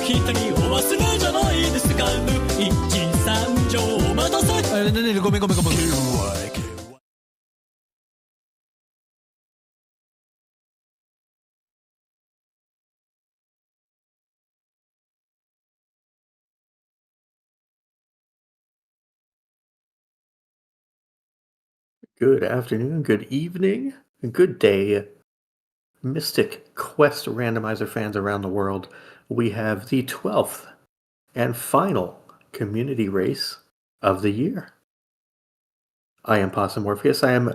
一人お忘れじゃないですか。ルイージ参上お待たせ。ごめん。Good afternoon, good evening, and good day, Mystic Quest randomizer fans around the world. We have the 12th and final community race of the year. I am Possum Morpheus. I am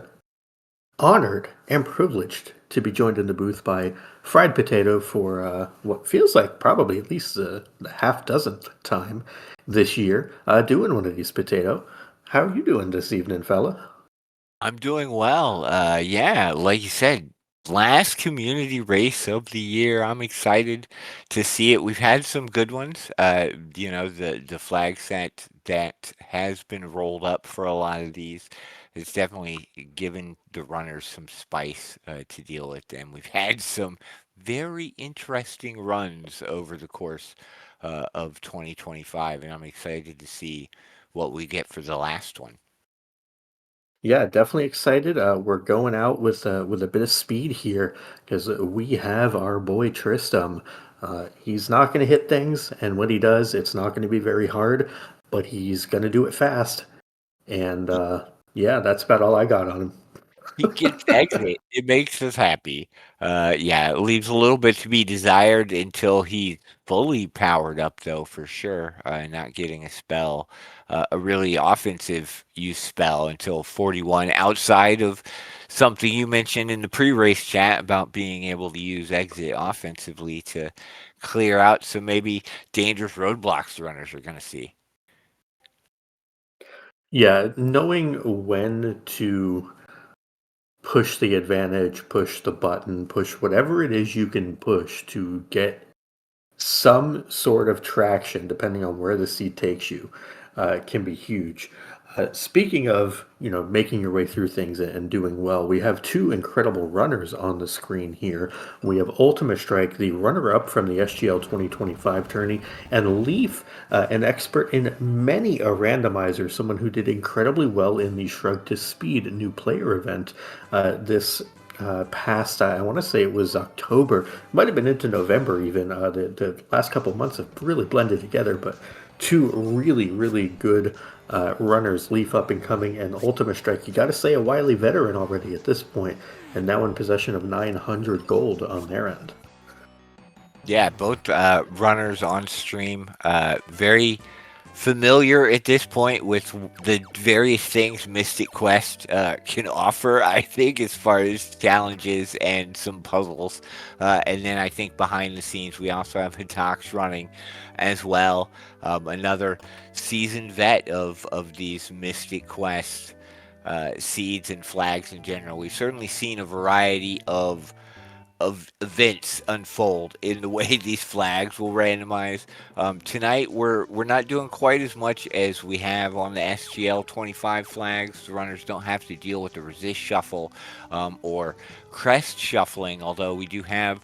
honored and privileged to be joined in the booth by Fried Potato for what feels like probably at least the half dozenth time this year doing one of these potato. How are you doing this evening, fella? I'm doing well. Yeah, like you said, last community race of the year. I'm excited to see it. We've had some good ones. The flag set that has been rolled up for a lot of these has definitely given the runners some spice to deal with, and we've had some very interesting runs over the course of 2025, and I'm excited to see what we get for the last one. Yeah, definitely excited. We're going out with a bit of speed here because we have our boy Tristram. He's not going to hit things, and when he does, it's not going to be very hard, but he's going to do it fast. And yeah, that's about all I got on him. He gets exit. It makes us happy. Yeah, it leaves a little bit to be desired until he's fully powered up, though, for sure. Not getting a spell, a really offensive use spell until 41, outside of something you mentioned in the pre-race chat about being able to use exit offensively to clear out some maybe dangerous roadblocks the runners are going to see. Yeah, knowing when to push the advantage, push the button, push whatever it is you can push to get some sort of traction, depending on where the seed takes you, can be huge. Speaking of, making your way through things and doing well, we have two incredible runners on the screen here. We have Ultima Strike, the runner-up from the SGL 2025 tourney, and Leaf, an expert in many a randomizer, someone who did incredibly well in the Shrug to Speed new player event. This past, I want to say it was October, might have been into November even. The last couple of months have really blended together, but two really, really good runners, Leaf up and coming, and Ultima Strike. You got to say a wily veteran already at this point, and now in possession of 900 gold on their end. Yeah, both runners on stream, very familiar at this point with the various things Mystic Quest can offer, I think, as far as challenges and some puzzles. And then I think behind the scenes, we also have Hitox running as well. Another seasoned vet of these Mystic Quest seeds and flags in general. We've certainly seen a variety of events unfold in the way these flags will randomize. Tonight we're not doing quite as much as we have on the SGL 25 flags. The runners don't have to deal with the resist shuffle or crest shuffling, although we do have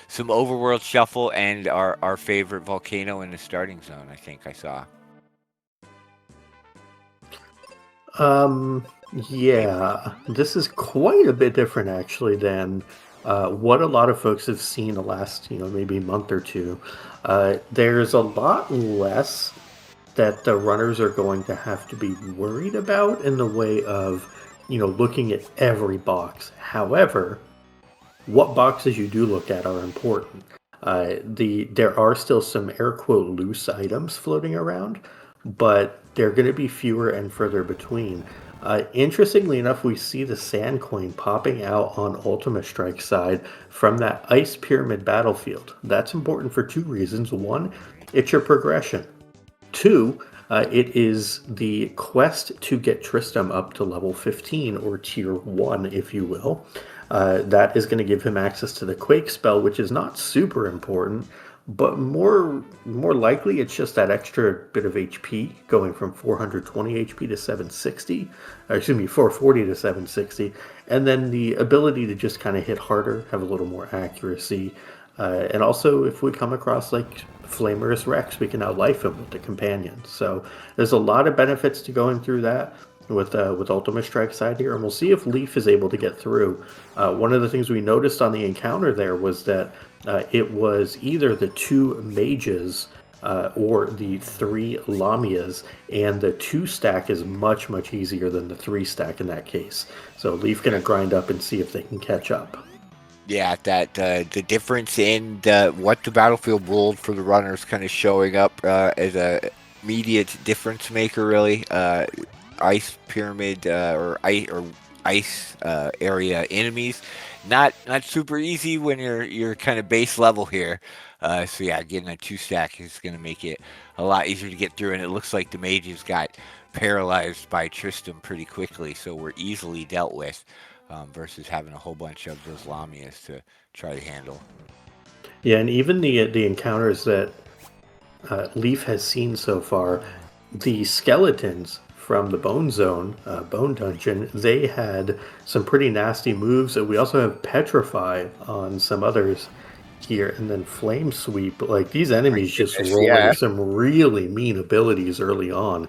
some overworld shuffle and our favorite volcano in the starting zone. I think I saw. Um, yeah, this is quite a bit different actually than what a lot of folks have seen the last, maybe month or two. There's a lot less that the runners are going to have to be worried about in the way of, looking at every box. However, what boxes you do look at are important. There are still some air quote loose items floating around, but they're going to be fewer and further between. Interestingly enough, we see the sand coin popping out on Ultima Strike side from that ice pyramid battlefield. That's important for two reasons. One, it's your progression. Two, it is the quest to get Tristram up to level 15 or tier 1, if you will. That is going to give him access to the Quake spell, which is not super important, but more likely it's just that extra bit of HP going from 420 HP to 760, or excuse me, 440 to 760, and then the ability to just kind of hit harder, have a little more accuracy. And also, if we come across like Flamerous Rex, we can now life him with the companion. So there's a lot of benefits to going through that with Ultimate Strike side here, and we'll see if Leaf is able to get through. One of the things we noticed on the encounter there was that it was either the 2 mages or the 3 Lamias, and the 2 stack is much, much easier than the 3 stack in that case. So Leaf gonna grind up and see if they can catch up. Yeah, that the difference in what the battlefield ruled for the runners kind of showing up as a immediate difference maker, really. Ice pyramid or ice area enemies, not super easy when you're kind of base level here. So yeah, getting a 2 stack is going to make it a lot easier to get through, and it looks like the mages got paralyzed by Tristram pretty quickly, so we're easily dealt with. Versus having a whole bunch of those Lamias to try to handle. Yeah, and even the encounters that Leaf has seen so far, the skeletons from the Bone Zone, Bone Dungeon, they had some pretty nasty moves. We also have Petrify on some others here, and then Flame Sweep. Like, these enemies just rolling some really mean abilities early on.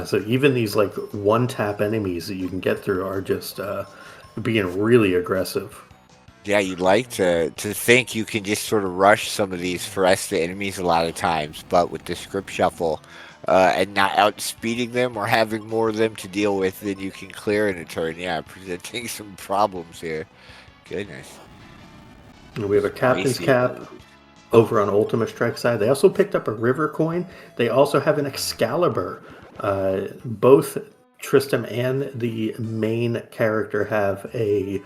So even these like one-tap enemies that you can get through are just being really aggressive. Yeah, you'd like to think you can just sort of rush some of these Foresta enemies a lot of times, but with the script shuffle and not outspeeding them or having more of them to deal with than you can clear in a turn, yeah, presenting some problems here. Goodness. And we have a Captain's Cap over on Ultimate Strike side. They also picked up a River Coin. They also have an Excalibur. Both Tristram and the main character have a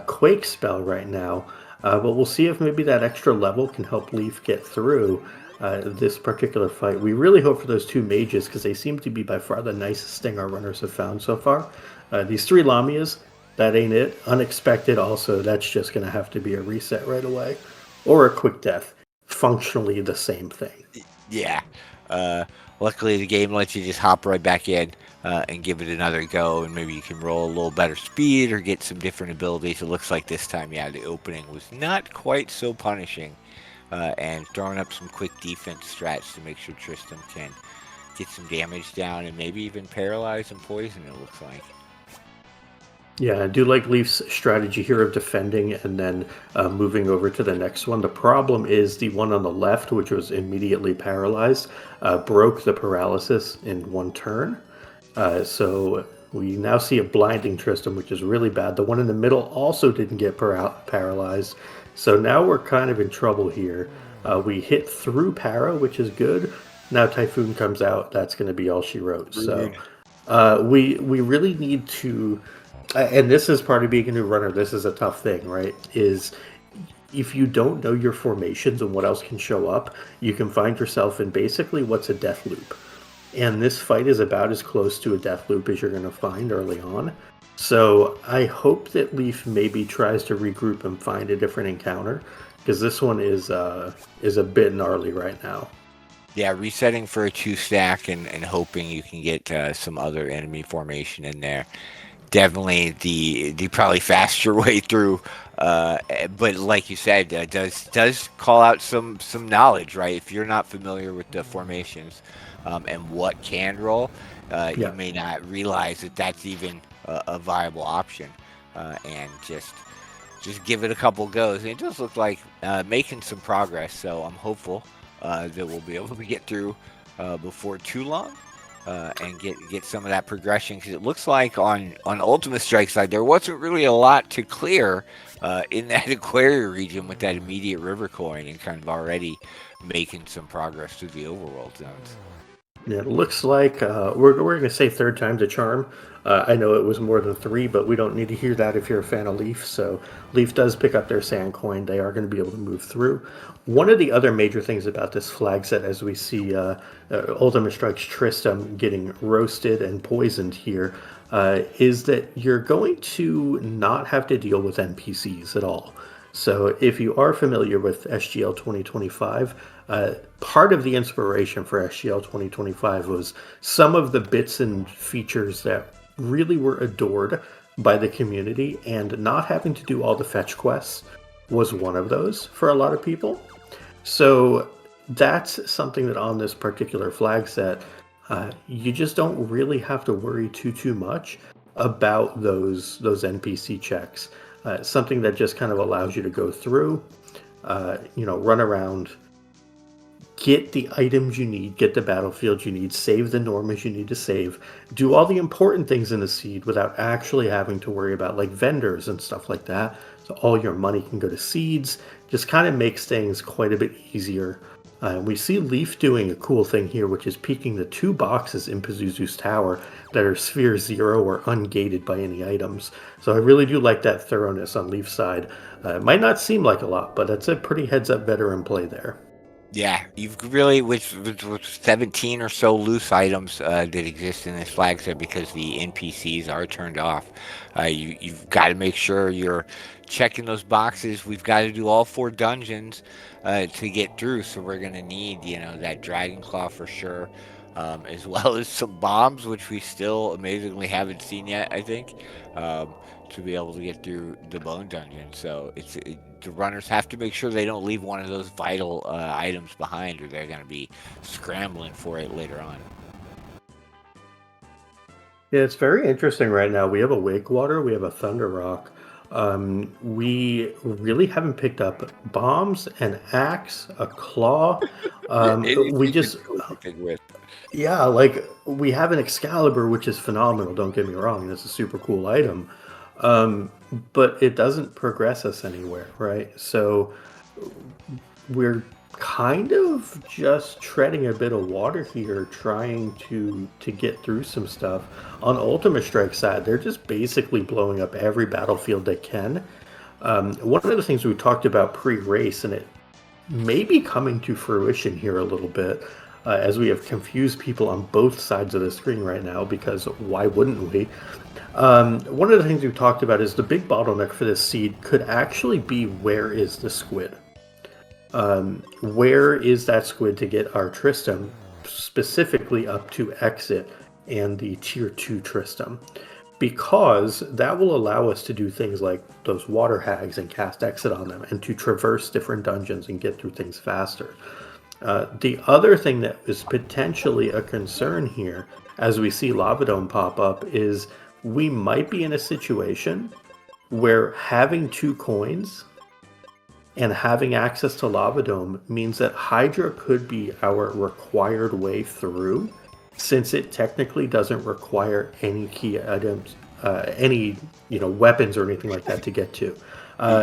Quake spell right now, but we'll see if maybe that extra level can help Leaf get through this particular fight. We really hope for those 2 mages because they seem to be by far the nicest thing our runners have found so far. These 3 Lamias, that ain't it. Unexpected also, that's just going to have to be a reset right away. Or a quick death. Functionally the same thing. Yeah. Luckily, the game lets you just hop right back in and give it another go, and maybe you can roll a little better speed or get some different abilities. It looks like this time, yeah, the opening was not quite so punishing, and throwing up some quick defense strats to make sure Tristram can get some damage down and maybe even paralyze and poison, it looks like. Yeah, I do like Leaf's strategy here of defending and then moving over to the next one. The problem is the one on the left, which was immediately paralyzed, broke the paralysis in 1 turn. So we now see a blinding Tristram, which is really bad. The one in the middle also didn't get paralyzed. So now we're kind of in trouble here. We hit through para, which is good. Now Typhoon comes out. That's going to be all she wrote. So we really need to... and this is part of being a new runner. This is a tough thing, right? Is if you don't know your formations and what else can show up, you can find yourself in basically what's a death loop. And this fight is about as close to a death loop as you're going to find early on. So I hope that Leaf maybe tries to regroup and find a different encounter, because this one is a bit gnarly right now. Yeah, resetting for a 2 stack and hoping you can get some other enemy formation in there. Definitely the probably faster way through, but like you said, does call out some knowledge, right? If you're not familiar with the formations and what can roll, you may not realize that that's even a viable option, and just give it a couple goes. And it does look like making some progress, so I'm hopeful that we'll be able to get through before too long. And get some of that progression, because it looks like on Ultimate Strike side there wasn't really a lot to clear in that Aquaria region with that immediate River Coin, and kind of already making some progress through the overworld zones. Yeah, it looks like we're going to say 3rd time's a charm. I know it was more than 3, but we don't need to hear that if you're a fan of Leaf. So Leaf does pick up their sand coin. They are going to be able to move through. One of the other major things about this flag set, as we see Ultimate Strike's Tristram getting roasted and poisoned here, is that you're going to not have to deal with NPCs at all. So if you are familiar with SGL 2025, part of the inspiration for SGL 2025 was some of the bits and features that really were adored by the community, and not having to do all the fetch quests was one of those for a lot of people. So that's something that on this particular flag set, you just don't really have to worry too much about those NPC checks. Something that just kind of allows you to go through, run around, get the items you need, get the battlefield you need, save the normies you need to save, do all the important things in the seed without actually having to worry about like vendors and stuff like that. So all your money can go to seeds, just kind of makes things quite a bit easier. We see Leaf doing a cool thing here, which is peeking the 2 boxes in Pazuzu's tower that are sphere 0 or ungated by any items. So I really do like that thoroughness on Leaf's side. It might not seem like a lot, but that's a pretty heads-up veteran play there. Yeah, you've really with 17 or so loose items that exist in this flag set because the NPCs are turned off. You've got to make sure you're checking those boxes. We've got to do all 4 dungeons to get through, so we're gonna need that dragon claw for sure, as well as some bombs, which we still amazingly haven't seen yet. I think. To be able to get through the bone dungeon. So the runners have to make sure they don't leave one of those vital items behind, or they're going to be scrambling for it later on. Yeah, it's very interesting right now. We have a Wakewater, we have a Thunder Rock. We really haven't picked up bombs, an axe, a claw. We just, yeah, like we have an Excalibur, which is phenomenal. Don't get me wrong, it's a super cool item. But it doesn't progress us anywhere, right? So we're kind of just treading a bit of water here, trying to get through some stuff. On Ultimate Strike side, they're just basically blowing up every battlefield they can. One of the things we talked about pre-race, and it may be coming to fruition here a little bit, as we have confused people on both sides of the screen right now, because why wouldn't we? One of the things we've talked about is the big bottleneck for this seed could actually be, where is the squid? Where is that squid to get our Tristram, specifically up to exit and the tier 2 Tristram? Because that will allow us to do things like those water hags and cast exit on them, and to traverse different dungeons and get through things faster. The other thing that is potentially a concern here, as we see Lava Dome pop up, is we might be in a situation where having 2 coins and having access to Lava Dome means that Hydra could be our required way through, since it technically doesn't require any key items, any weapons or anything like that to get to.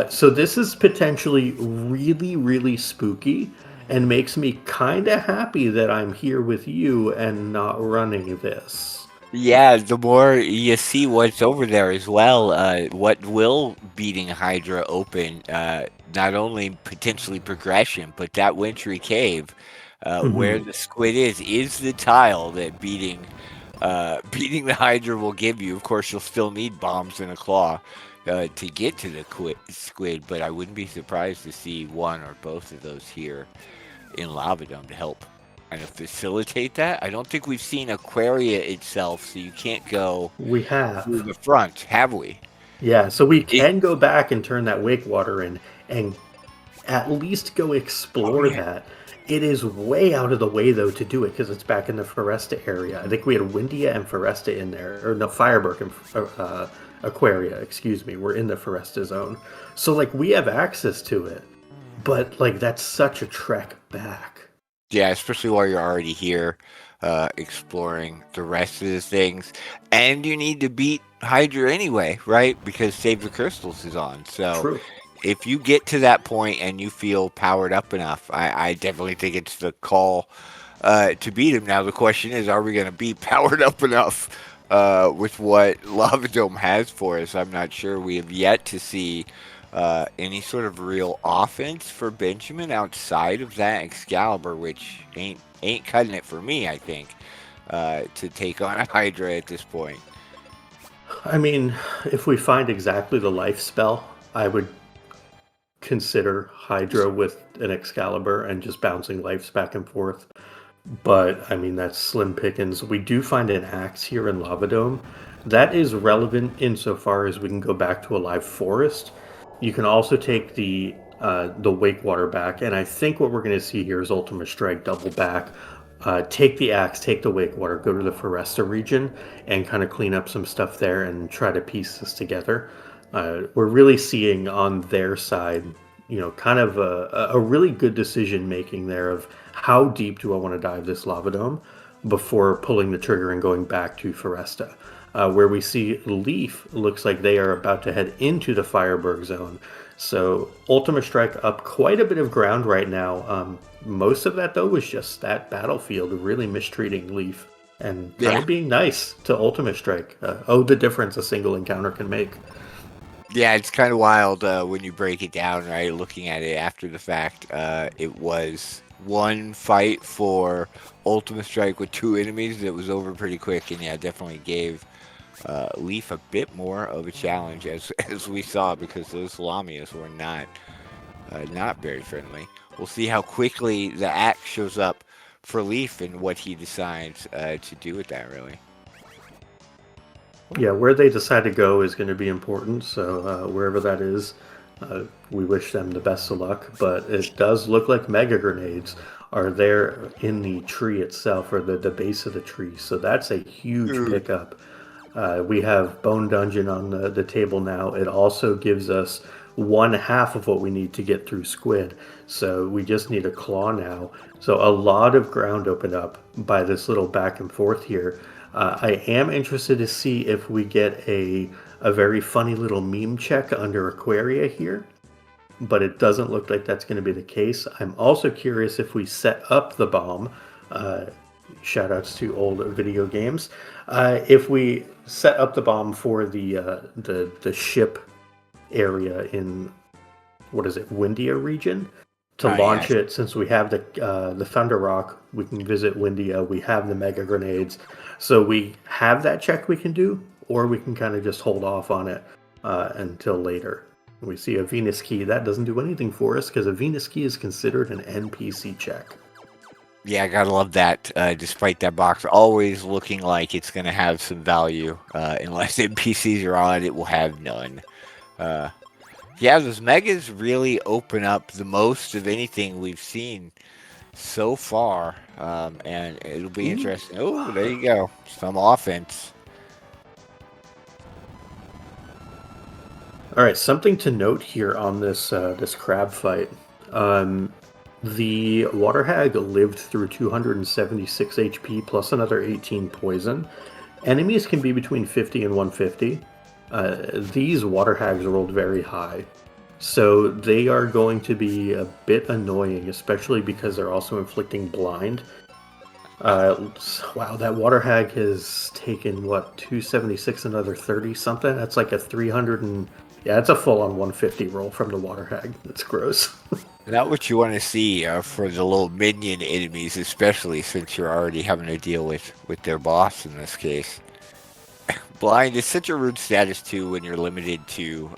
So this is potentially really spooky, and makes me kind of happy that I'm here with you and not running this. Yeah, the more you see what's over there as well, what will beating Hydra open, not only potentially progression, but that wintry cave, where the squid is the tile that beating the Hydra will give you. Of course, you'll still need bombs and a claw to get to the squid, but I wouldn't be surprised to see one or both of those here in Lava Dome to help kind of facilitate that. I don't think we've seen Aquaria itself, so you can't go We have. through the front, have we? Yeah, so we can go back and turn that Wakewater in and at least go explore that. It is way out of the way, though, to do it, because it's back in the Foresta area. I think we had Windia and Foresta in there. Or no, Firebird and Aquaria, excuse me. We're in the Foresta zone. So, like, we have access to it. But, like, that's such a trek back. Yeah, especially while you're already here exploring the rest of the things. And you need to beat Hydra anyway, right? Because Save the Crystals is on. So True. If you get to that point and you feel powered up enough, I definitely think it's the call to beat him. Now, the question is, are we going to be powered up enough with what Lava Dome has for us? I'm not sure. We have yet to see any sort of real offense for Benjamin outside of that Excalibur, which ain't cutting it for me, I think, to take on a Hydra at this point. I mean, if we find exactly the life spell, I would consider Hydra with an Excalibur and just bouncing lives back and forth. But, I mean, that's slim pickings. We do find an axe here in Lava Dome. That is relevant insofar as we can go back to a live forest. You can also take the the Wake Water back. And I think what we're going to see here is Ultimate Strike double back. Take the axe, take the Wake Water, go to the Foresta region, and kind of clean up some stuff there and try to piece this together. We're really seeing on their side, kind of a really good decision making there of how deep do I want to dive this lava dome before pulling the trigger and going back to Foresta. Where we see Leaf looks like they are about to head into the Fireberg zone. So Ultimate Strike up quite a bit of ground right now. Most of that though was just that battlefield really mistreating Leaf and kind of being nice to Ultimate Strike. The difference a single encounter can make. Yeah, it's kind of wild when you break it down, right? Looking at it after the fact, it was one fight for Ultimate Strike with 2 enemies that was over pretty quick, and yeah, definitely gave Leaf a bit more of a challenge as we saw, because those Lamias were not very friendly. We'll see how quickly the axe shows up for Leaf and what he decides to do with that, really. Yeah, where they decide to go is going to be important. So wherever that is, we wish them the best of luck. But it does look like mega grenades are there in the tree itself, or the base of the tree. So that's a huge pickup. We have Bone Dungeon on the table now. It also gives us 1/2 of what we need to get through Squid. So we just need a claw now. So a lot of ground opened up by this little back and forth here. I am interested to see if we get a very funny little meme check under Aquaria here, but it doesn't look like that's going to be the case. I'm also curious if we set up the bomb. Shout outs to old video games. If we set up the bomb for the ship area in, what is it, Windia region, to launch it, since we have the Thunder Rock, we can visit Windia, we have the mega grenades, so we have that check we can do, or we can kind of just hold off on it until later. We see a Venus Key. That doesn't do anything for us because a Venus Key is considered an NPC check. Yeah, I gotta love that. Despite that box always looking like it's gonna have some value, unless NPCs are on it, will have none. Yeah, those megas really open up the most of anything we've seen so far, and it'll be interesting. Oh, there you go, some offense. All right, something to note here on this crab fight. The Water Hag lived through 276 HP plus another 18 poison. Enemies can be between 50 and 150. These Water Hags rolled very high, so they are going to be a bit annoying, especially because they're also inflicting blind. Wow, that Water Hag has taken, 276, another 30 something? That's like a 300 and... Yeah, it's a full-on 150 roll from the Water Hag. That's gross. Not what you want to see for the little minion enemies, especially since you're already having to deal with their boss in this case. Blind is such a rude status too when you're limited to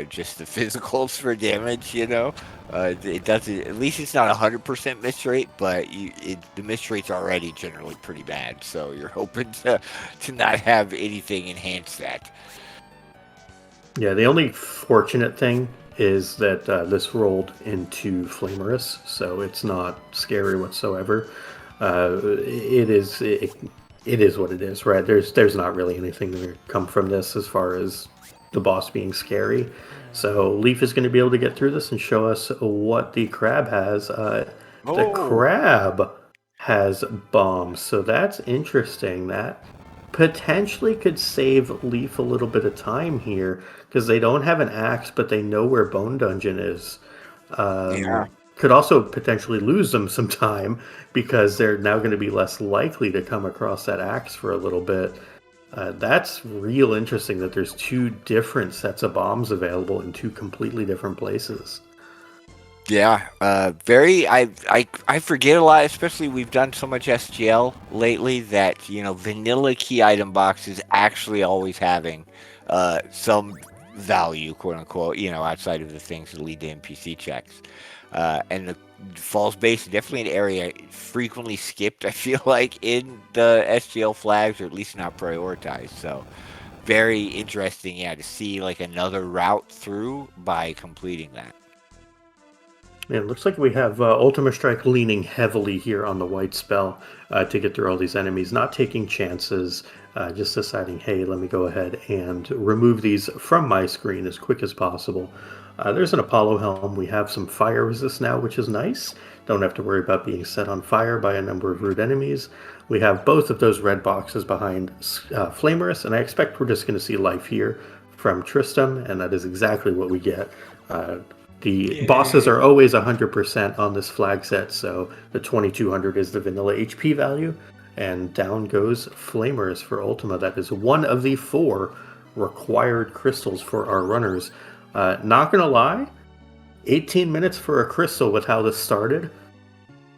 just the physicals for damage, It doesn't, at least it's not 100% miss rate, but the miss rate's already generally pretty bad, so you're hoping to not have anything enhance that. Yeah, the only fortunate thing is that this rolled into Flamerous, so it's not scary whatsoever. It is what it is, right? There's not really anything to come from this as far as the boss being scary. So Leaf is going to be able to get through this and show us what the crab has. The crab has bombs, so that's interesting. That potentially could save Leaf a little bit of time here because they don't have an axe, but they know where Bone Dungeon is. Could also potentially lose them some time because they're now going to be less likely to come across that axe for a little bit. That's real interesting that there's 2 different sets of bombs available in 2 completely different places. Yeah, I forget a lot, especially we've done so much SGL lately that, vanilla key item boxes actually always having some value, quote unquote, outside of the things that lead to NPC checks. And the Falls Base is definitely an area frequently skipped, I feel like, in the SGL flags, or at least not prioritized. So very interesting, to see like another route through by completing that. It looks like we have Ultima Strike leaning heavily here on the white spell to get through all these enemies, not taking chances, just deciding, hey, let me go ahead and remove these from my screen as quick as possible. There's an Apollo helm. We have some fire resist now, which is nice. Don't have to worry about being set on fire by a number of rude enemies. We have both of those red boxes behind Flamerus, and I expect we're just going to see life here from Tristram, and that is exactly what we get. The bosses are always 100% on this flag set, so the 2200 is the vanilla HP value, and down goes Flamers for Ultima. That is one of the 4 required crystals for our runners. Not gonna lie, 18 minutes for a crystal with how this started,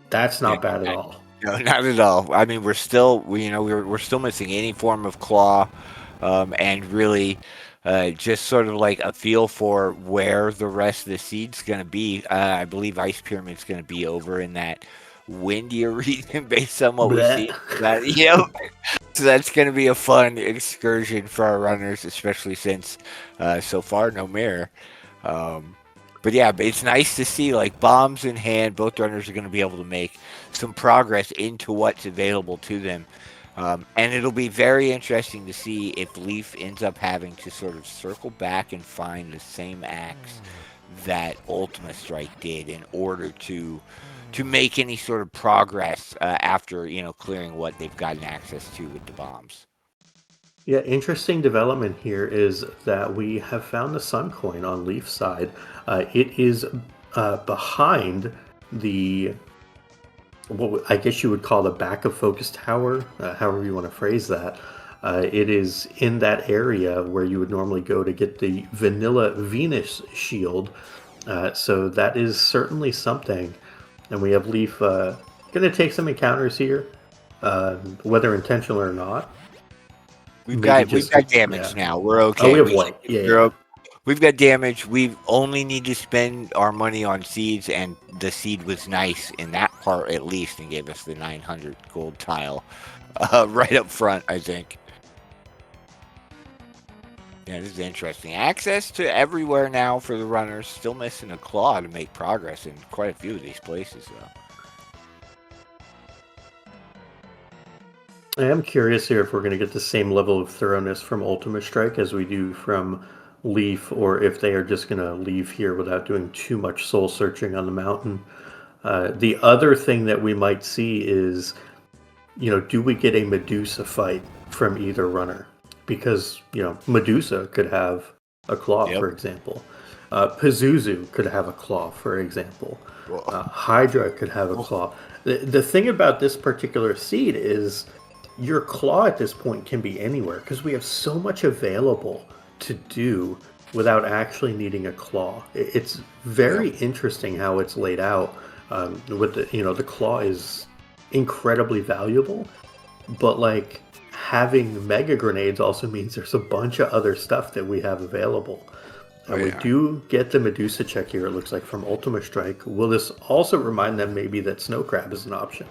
that's not bad at all. No, not at all. I mean, we're still missing any form of claw, and really just sort of like a feel for where the rest of the seed's going to be. I believe Ice Pyramid's going to be over in that windier region based on what we see. So that's going to be a fun excursion for our runners, especially since so far no mirror. But yeah, it's nice to see, like, bombs in hand, both runners are going to be able to make some progress into what's available to them. And it'll be very interesting to see if Leaf ends up having to sort of circle back and find the same axe that Ultima Strike did in order to make any sort of progress after, clearing what they've gotten access to with the bombs. Yeah, interesting development here is that we have found the Sun Coin on Leaf's side. It is behind the, what I guess you would call the back of Focus Tower, however you want to phrase that. It is in that area where you would normally go to get the vanilla Venus shield. So that is certainly something. And we have Leaf going to take some encounters here, whether intentional or not. We've got damage now. We're okay. Oh, we have white. Yeah. We've got damage. We only need to spend our money on seeds, and the seed was nice in that part at least, and gave us the 900 gold tile right up front, I think. Yeah, this is interesting. Access to everywhere now for the runners. Still missing a claw to make progress in quite a few of these places, though. I am curious here if we're going to get the same level of thoroughness from Ultima Strike as we do from Leaf, or if they are just going to leave here without doing too much soul searching on the mountain. The other thing that we might see is, do we get a Medusa fight from either runner? Because, Medusa could have a claw, for example. Pazuzu could have a claw, for example. Hydra could have a claw. The thing about this particular seed is your claw at this point can be anywhere because we have so much available to do without actually needing a claw. It's very interesting how it's laid out. With the claw is incredibly valuable, but like having mega grenades also means there's a bunch of other stuff that we have available. And we do get the Medusa check here, it looks like, from Ultima Strike. Will this also remind them maybe that Snow Crab is an option?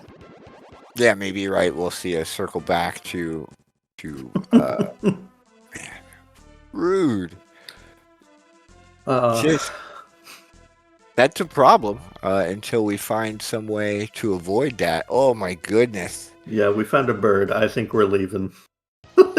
Yeah, maybe you're right. We'll see a circle back to rude. That's a problem until we find some way to avoid that. Oh my goodness. Yeah, we found a bird. I think we're leaving.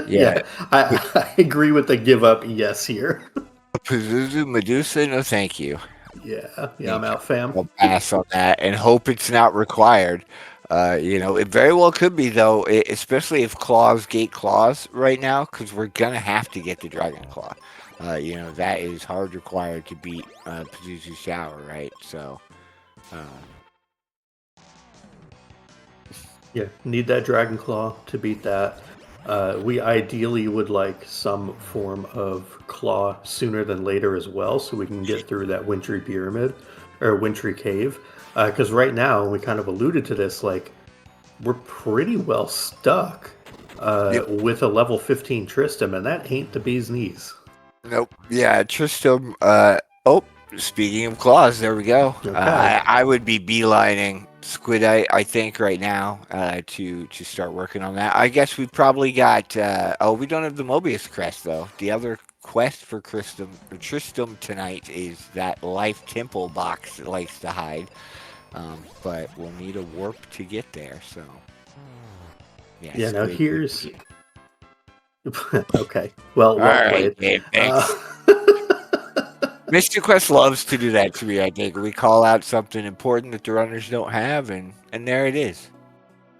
Yeah, I agree with the give up yes here. Pazuzu Medusa, no thank you. Yeah, I'm out, fam. I'll pass on that and hope it's not required. It very well could be, though, especially if claws gate claws right now, because we're going to have to get the Dragon Claw. That is hard required to beat Pazuzu Shower, right? So, yeah, need that Dragon Claw to beat that. We ideally would like some form of claw sooner than later as well, so we can get through that wintry pyramid or wintry cave. Because right now, we kind of alluded to this, like, we're pretty well stuck with a level 15 Tristram, and that ain't the bee's knees. Nope. Yeah, Tristram. Speaking of claws, there we go. Okay. I would be beelining Squidite, I think, right now to start working on that. I guess we've probably got... we don't have the Mobius crest, though. The other quest for Tristram tonight is that life temple box that likes to hide. But we'll need a warp to get there, so... Yeah, now Squid. here's... Okay, well Alright, played. Dave, thanks. Mystic Quest loves to do that to me, I think. We call out something important that the runners don't have, and there it is.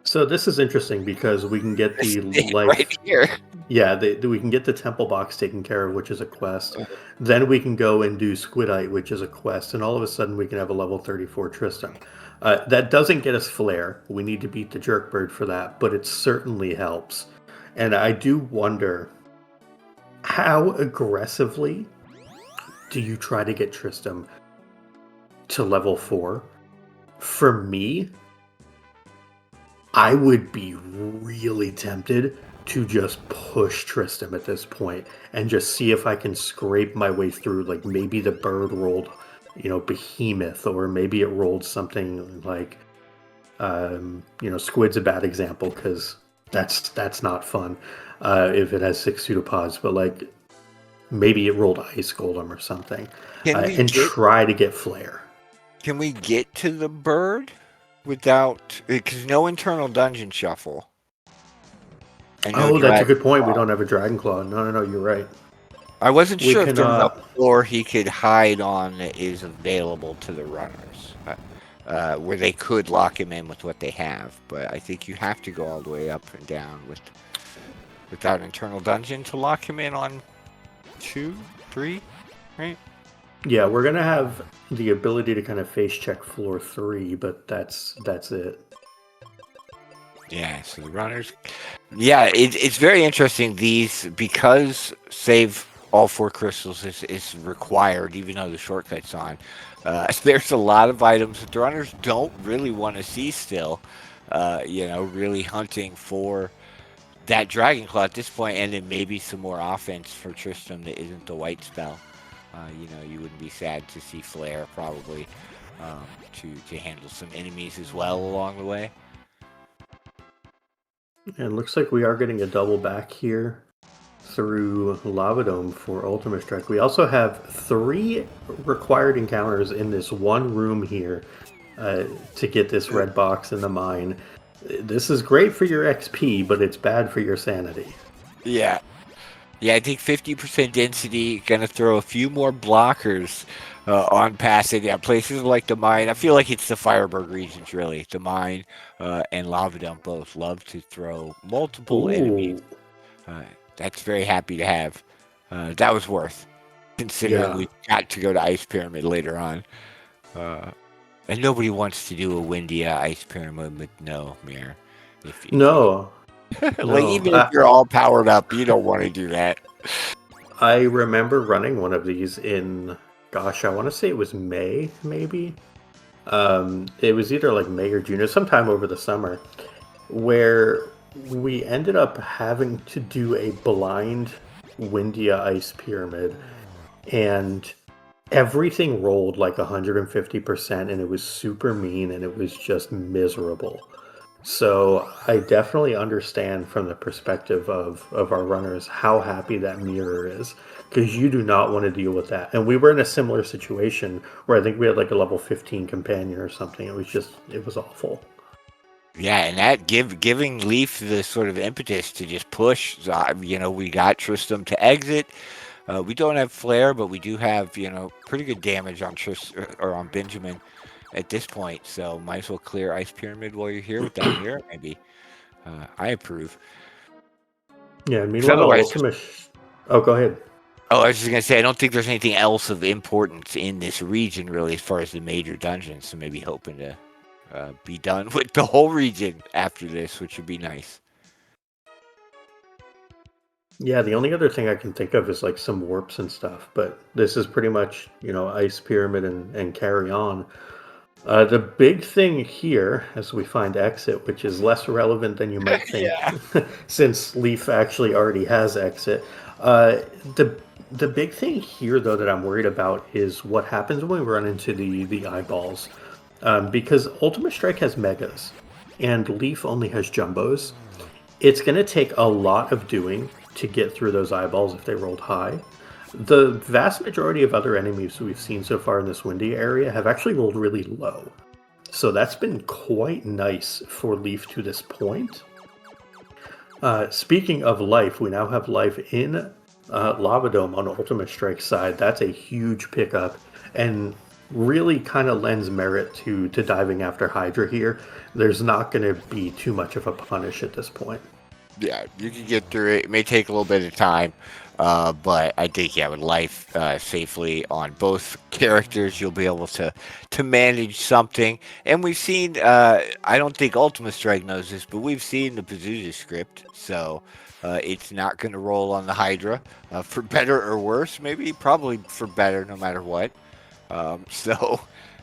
So this is interesting because we can get the life... Right here. Yeah, we can get the temple box taken care of, which is a quest. Then we can go and do Squidite, which is a quest, and all of a sudden we can have a level 34 Tristram. That doesn't get us Flare. We need to beat the Jerkbird for that, but it certainly helps. And I do wonder, how aggressively do you try to get Tristram to level 4? For me, I would be really tempted to just push Tristram at this point and just see if I can scrape my way through. Like maybe the bird rolled, Behemoth, or maybe it rolled something like, Squid's a bad example because that's not fun if it has 6 pseudopods. But like maybe it rolled Ice Golem or something, and try to get Flare. Can we get to the bird without? Because no internal dungeon shuffle. Oh, that's a good point. We don't have a Dragon Claw. No, you're right. I wasn't sure if the floor he could hide on is available to the runners, where they could lock him in with what they have. But I think you have to go all the way up and down without internal dungeon to lock him in on 2, 3, right? Yeah, we're gonna have the ability to kind of face check floor 3, but that's it. Yeah, so the runners... Yeah, it's very interesting. These, because save all 4 crystals is required, even though the shortcut's on. There's a lot of items that the runners don't really want to see still. Really hunting for that Dragon Claw at this point, and then maybe some more offense for Tristram that isn't the white spell. You wouldn't be sad to see Flare probably to handle some enemies as well along the way. And it looks like we are getting a double back here through Lavadome for Ultimate Strike. We also have 3 required encounters in this one room here to get this red box in the mine. This is great for your XP, but it's bad for your sanity. Yeah, I think 50% density, gonna throw a few more blockers on passing. Yeah, places like the mine. I feel like it's the Firebird regions, really. The mine and Lavadome both love to throw multiple enemies. That's very happy to have. That was worth, considering we got to go to Ice Pyramid later on. And nobody wants to do a Windia Ice Pyramid with no mirror. No. Even if you're all powered up, you don't want to do that. I remember running one of these in... Gosh, I want to say it was May, maybe. It was either like May or June, or sometime over the summer, where we ended up having to do a blind Windia Ice Pyramid, and everything rolled like 150%, and it was super mean, and it was just miserable. So I definitely understand from the perspective of our runners how happy that mirror is, because you do not want to deal with that. And we were in a similar situation where I think we had like a level 15 companion or something. It was awful. Yeah, and that giving Leaf the sort of impetus to just push. We got Tristram to exit. We don't have Flare, but we do have pretty good damage on on Benjamin at this point, so might as well clear Ice Pyramid while you're here with that mirror, maybe. I approve. Yeah, meanwhile, Oh, go ahead. Oh, I was just going to say, I don't think there's anything else of importance in this region, really, as far as the major dungeons, so maybe hoping to be done with the whole region after this, which would be nice. Yeah, the only other thing I can think of is like some warps and stuff, but this is pretty much, Ice Pyramid and carry on. The big thing here, as we find exit, which is less relevant than you might think, since Leaf actually already has exit. The big thing here, though, that I'm worried about is what happens when we run into the eyeballs. Because Ultimate Strike has megas, and Leaf only has jumbos. It's going to take a lot of doing to get through those eyeballs if they rolled high. The vast majority of other enemies we've seen so far in this windy area have actually rolled really low. So that's been quite nice for Leaf to this point. Speaking of life, we now have life in Lava Dome on Ultimate Strike side. That's a huge pickup and really kind of lends merit to diving after Hydra here. There's not going to be too much of a punish at this point. Yeah, you can get through it. It may take a little bit of time, but I think with life safely on both characters, you'll be able to manage something. And we've seen. I don't think Ultima Strike knows this, but we've seen the Pazuzu script, so it's not going to roll on the Hydra for better or worse. Maybe probably for better, no matter what. So.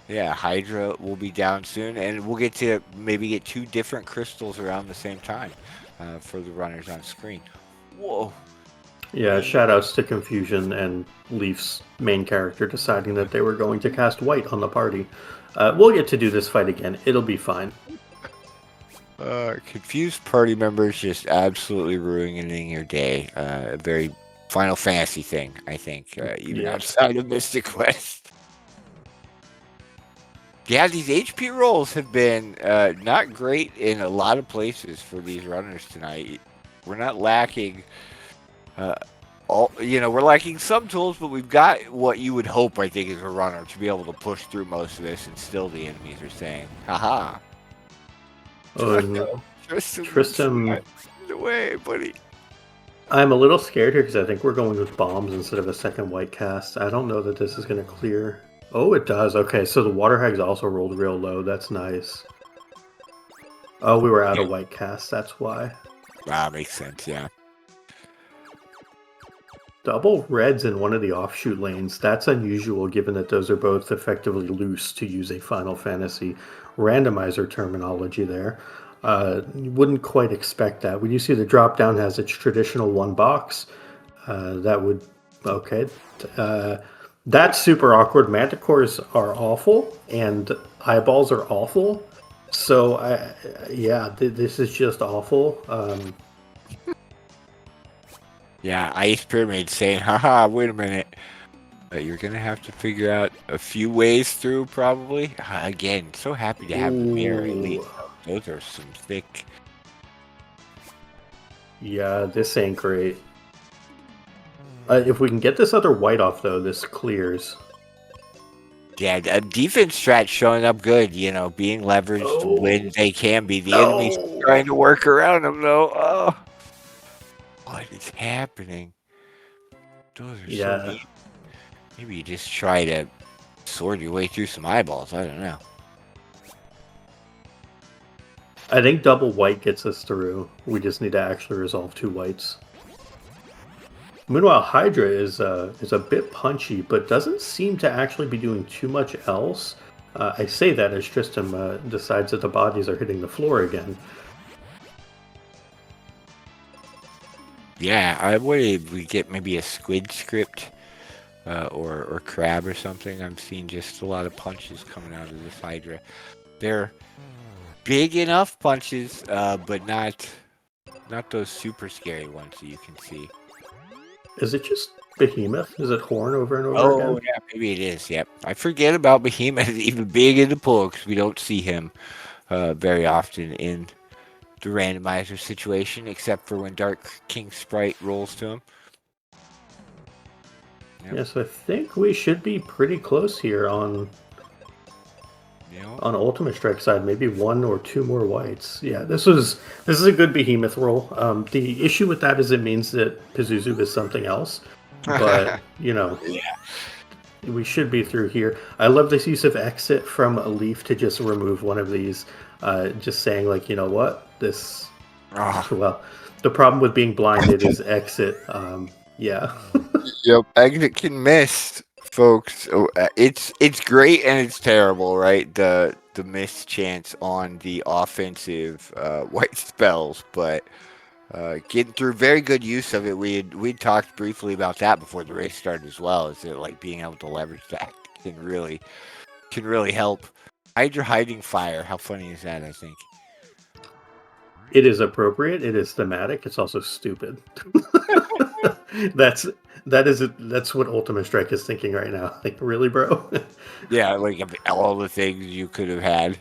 Yeah, Hydra will be down soon, and we'll get to maybe get 2 different crystals around the same time for the runners on screen. Whoa. Yeah, shoutouts to Confusion and Leaf's main character deciding that they were going to cast white on the party. We'll get to do this fight again. It'll be fine. Confused party members just absolutely ruining your day. A very Final Fantasy thing, I think, even outside of Mystic Quest. Yeah, these HP rolls have been not great in a lot of places for these runners tonight. We're not lacking, we're lacking some tools, but we've got what you would hope, I think, as a runner to be able to push through most of this, and still the enemies are saying, "Haha." Tristram, away, buddy. I'm a little scared here because I think we're going with bombs instead of a second white cast. I don't know that this is going to clear. Oh, it does. Okay, so the water hags also rolled real low. That's nice. Oh, we were out of white cast. That's why. Wow, makes sense. Yeah. Double reds in one of the offshoot lanes. That's unusual given that those are both effectively loose, to use a Final Fantasy randomizer terminology there. You wouldn't quite expect that. When you see the drop down has its traditional 1 box, that would... Okay. That's super awkward. Manticores are awful, and eyeballs are awful. So, this is just awful. Yeah, Ice Pyramid saying, haha, wait a minute. You're going to have to figure out a few ways through, probably. Again, so happy to have the mirror at least. Those are some thick... Yeah, this ain't great. If we can get this other white off, though, this clears. Yeah, defense strat showing up good, being leveraged when they can be. The enemy's trying to work around them, though. Oh, what is happening? Those are so neat. Maybe you just try to sword your way through some eyeballs. I don't know. I think double white gets us through. We just need to actually resolve 2 whites. Meanwhile, Hydra is a bit punchy, but doesn't seem to actually be doing too much else. I say that as Tristram decides that the bodies are hitting the floor again. Yeah, I would we get maybe a squid script or crab or something. I'm seeing just a lot of punches coming out of this Hydra. They're big enough punches, but not those super scary ones that you can see. Is it just Behemoth? Is it Horn over and over again? Oh, yeah, maybe it is, yep. I forget about Behemoth even being in the pool because we don't see him very often in the randomizer situation, except for when Dark King Sprite rolls to him. Yep. Yes, I think we should be pretty close here on Ultimate Strike side. Maybe 1 or 2 more whites. Yeah, this is a good Behemoth roll. The issue with that is it means that Pazuzu is something else. But we should be through here. I love this use of exit from a Leaf to just remove one of these. Just saying, like, you know what, this. Well, the problem with being blinded is exit. Yep, exit can miss. Folks, it's great and it's terrible, right? The miss chance on the offensive white spells, but getting through very good use of it. We'd talked briefly about that before the race started as well. Is that like being able to leverage that can really help. Hydra hiding fire. How funny is that? I think it is appropriate. It is thematic. It's also stupid. That's what Ultimate Strike is thinking right now. Like, really, bro? Yeah, like all the things you could have had.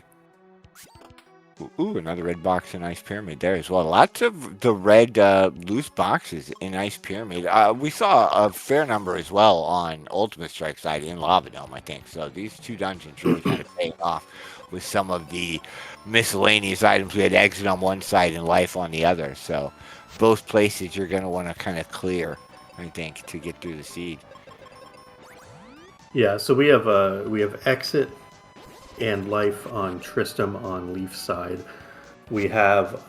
Ooh, another red box in Ice Pyramid there as well. Lots of the red loose boxes in Ice Pyramid. We saw a fair number as well on Ultimate Strike side in Lava Dome, I think. So these two dungeons really kind of paying off with some of the miscellaneous items. We had Exit on one side and Life on the other. So both places you're going to want to kind of clear, I think, to get through the seed. Yeah, so we have Exit and Life on Tristram on Leaf side. We have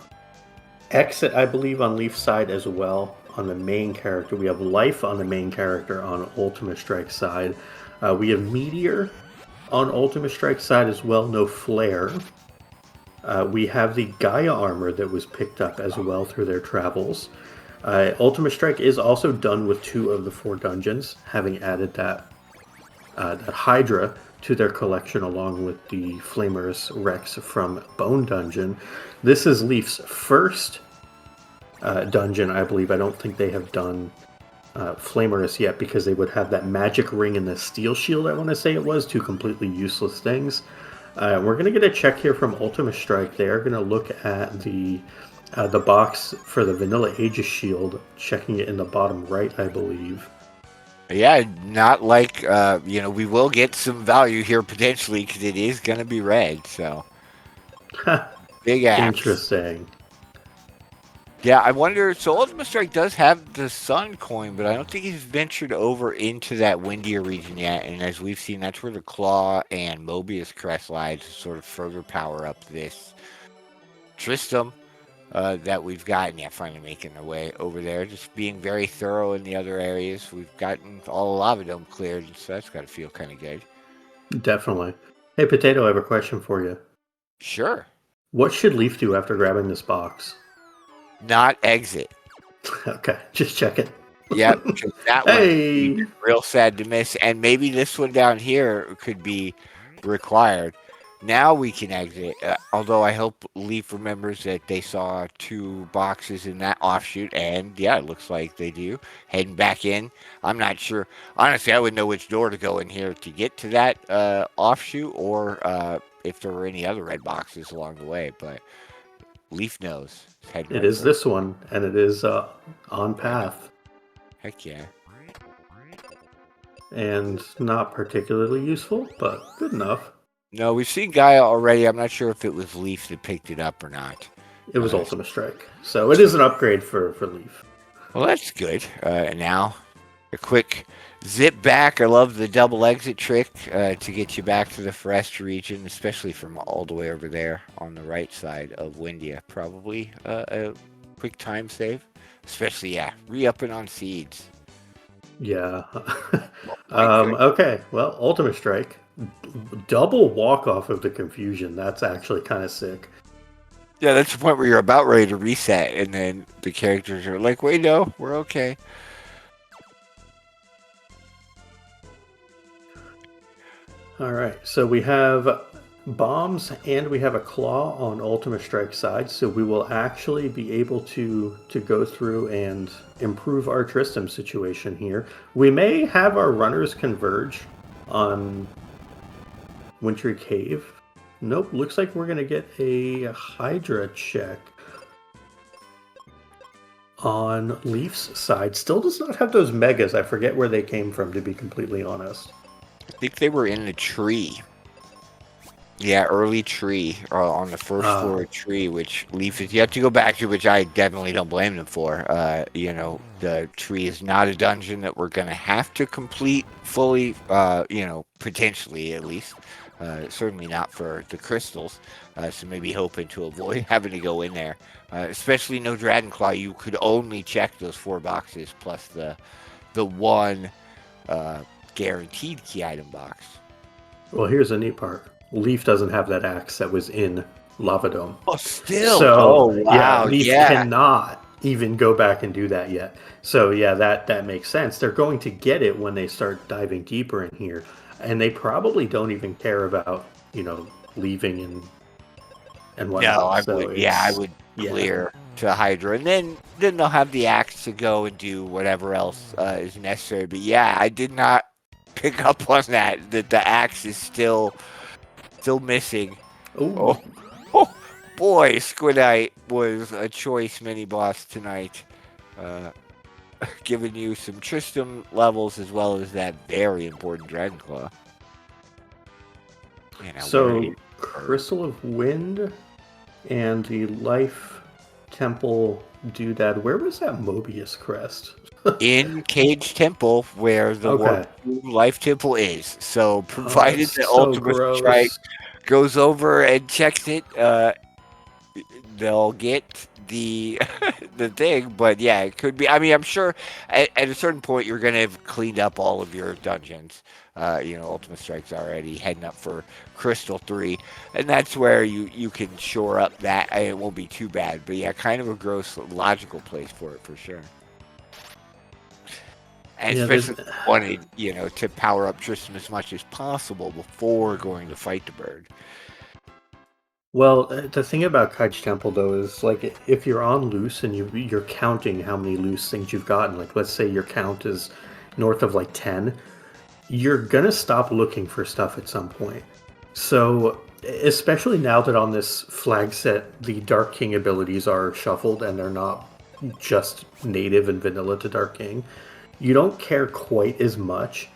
Exit, I believe, on Leaf side as well on the main character. We have Life on the main character on Ultimate Strike side. We have Meteor on Ultimate Strike side as well, no Flare. We have the Gaia armor that was picked up as well through their travels. Ultimate Strike is also done with 2 of the 4 dungeons, having added that Hydra to their collection along with the Flamerous Rex from Bone Dungeon. This is Leaf's first dungeon, I believe. I don't think they have done Flamerous yet because they would have that magic ring and the steel shield, I want to say it was, 2 completely useless things. We're going to get a check here from Ultimate Strike. They're going to look at the box for the Vanilla Aegis shield, checking it in the bottom right, I believe. Yeah, not like, we will get some value here potentially because it is going to be red, so. Big axe. Interesting. Yeah, I wonder, so Ultimate Strike does have the Sun coin, but I don't think he's ventured over into that windier region yet, and as we've seen, that's where the Claw and Mobius Crest lies to sort of further power up this Tristram. That we've gotten, finally making their way over there, just being very thorough in the other areas. We've gotten all the Lava Dome cleared, so that's got to feel kind of good. Definitely. Hey, Potato, I have a question for you. Sure. What should Leaf do after grabbing this box? Not exit. Okay, just check it. Yeah, because that one real sad to miss, and maybe this one down here could be required. Now we can exit, although I hope Leaf remembers that they saw 2 boxes in that offshoot, and yeah, it looks like they do. Heading back in. I'm not sure. Honestly, I wouldn't know which door to go in here to get to that offshoot, or if there were any other red boxes along the way, but Leaf knows. It is this one, and it is on path. Heck yeah. And not particularly useful, but good enough. No, we've seen Gaia already. I'm not sure if it was Leaf that picked it up or not. It was Ultimate Strike. So it is an upgrade for Leaf. Well, that's good. Now, a quick zip back. I love the double exit trick to get you back to the Forest region, especially from all the way over there on the right side of Windia. Probably a quick time save. Especially, re-upping on seeds. Yeah. Okay, well, Ultimate Strike. Double walk off of the confusion. That's actually kind of sick. Yeah, that's the point where you're about ready to reset, and then the characters are like, wait, no, we're okay. All right, so we have bombs and we have a claw on Ultimate Strike side, so we will actually be able to go through and improve our Tristram situation here. We may have our runners converge on Wintry Cave. Nope, looks like we're going to get a Hydra check on Leaf's side. Still does not have those megas. I forget where they came from, to be completely honest. I think they were in the tree. Yeah, early tree on the first floor tree, which Leaf is yet to go back to, which I definitely don't blame them for. The tree is not a dungeon that we're going to have to complete fully, potentially at least. Certainly not for the crystals, so maybe hoping to avoid having to go in there. Especially no Dragon Claw, you could only check those 4 boxes plus the one guaranteed key item box. Well, here's the neat part. Leaf doesn't have that axe that was in Lava Dome. Oh, still? So, wow. Yeah, Leaf cannot even go back and do that yet. So, yeah, that makes sense. They're going to get it when they start diving deeper in here. And they probably don't even care about, leaving and whatnot. No, I would Yeah. clear to Hydra, and then they'll have the axe to go and do whatever else is necessary. But yeah, I did not pick up on that the axe is still missing. Oh, Oh boy, Squidite was a choice mini boss tonight. Giving you some Tristram levels as well as that very important Dragon Claw. so Crystal of Wind and the Life Temple Doodad. Where was that Mobius crest? In Cage Temple, where the Okay. Life Temple is. So provided that's the so Ultimate gross. Strike goes over and checks it, they'll get the the thing. But yeah, it could be. I mean, I'm sure at a certain point you're gonna have cleaned up all of your dungeons. Ultimate Strike's already heading up for Crystal 3, and that's where you can shore up that. It won't be too bad. But yeah, kind of a gross, logical place for it for sure. And Yeah, especially if you wanted, to power up Tristan as much as possible before going to fight the bird. Well, the thing about Kai's Temple, though, is like if you're on loose and you're counting how many loose things you've gotten, like let's say your count is north of like 10, you're gonna stop looking for stuff at some point. So, especially now that on this flag set, the Dark King abilities are shuffled and they're not just native and vanilla to Dark King, you don't care quite as much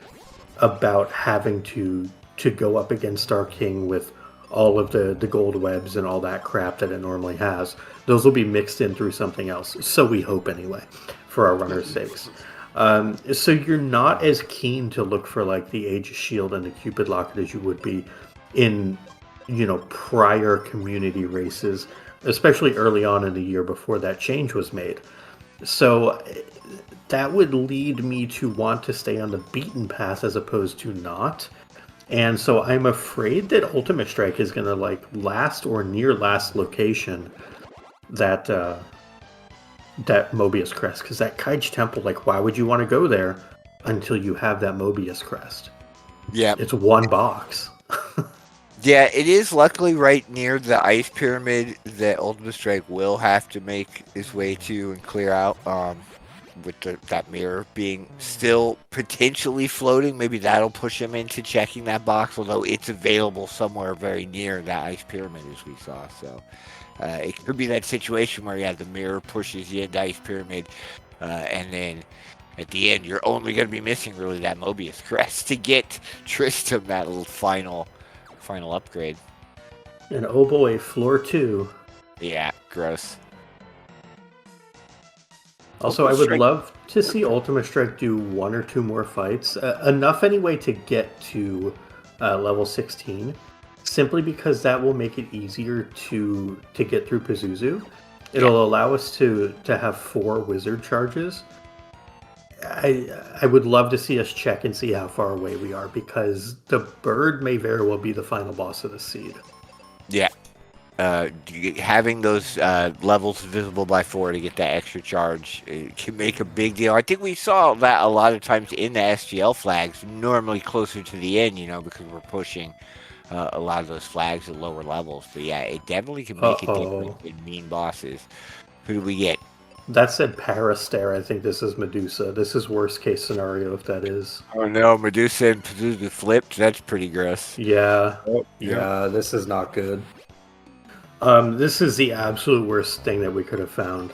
about having to go up against Dark King with all of the gold webs and all that crap that it normally has. Those will be mixed in through something else. So we hope anyway, for our runners' sakes. So you're not as keen to look for like the Age of Shield and the Cupid Locket as you would be in, prior community races, especially early on in the year before that change was made. So that would lead me to want to stay on the beaten path as opposed to not. And so I'm afraid that Ultimate Strike is going to like last or near last location that that Mobius crest, because that Kaij Temple, like, why would you want to go there until you have that Mobius crest? Yeah, it's one box. Yeah, it is luckily right near the ice pyramid that Ultimate Strike will have to make his way to and clear out. With that mirror being still potentially floating, maybe that'll push him into checking that box, although it's available somewhere very near that ice pyramid as we saw. So it could be that situation where, the mirror pushes you into ice pyramid, and then at the end, you're only going to be missing really that Mobius crest to get Tristram that little final upgrade. And oh boy, floor 2. Yeah, gross. Also, I would love to see Ultimate Strike do 1 or 2 more fights. Enough anyway to get to level 16. Simply because that will make it easier to get through Pazuzu. It'll allow us to have 4 wizard charges. I would love to see us check and see how far away we are, because the bird may very well be the final boss of the seed. Yeah. Having those levels visible by 4 to get that extra charge can make a big deal. I think we saw that a lot of times in the SGL flags, normally closer to the end, because we're pushing a lot of those flags at lower levels. But yeah, it definitely can make a difference in mean bosses. Who do we get? That said Parastair. I think this is Medusa. This is worst case scenario if that is. Oh no, Medusa and Pazuzu flipped. That's pretty gross. Yeah. Yeah, this is not good. This is the absolute worst thing that we could have found.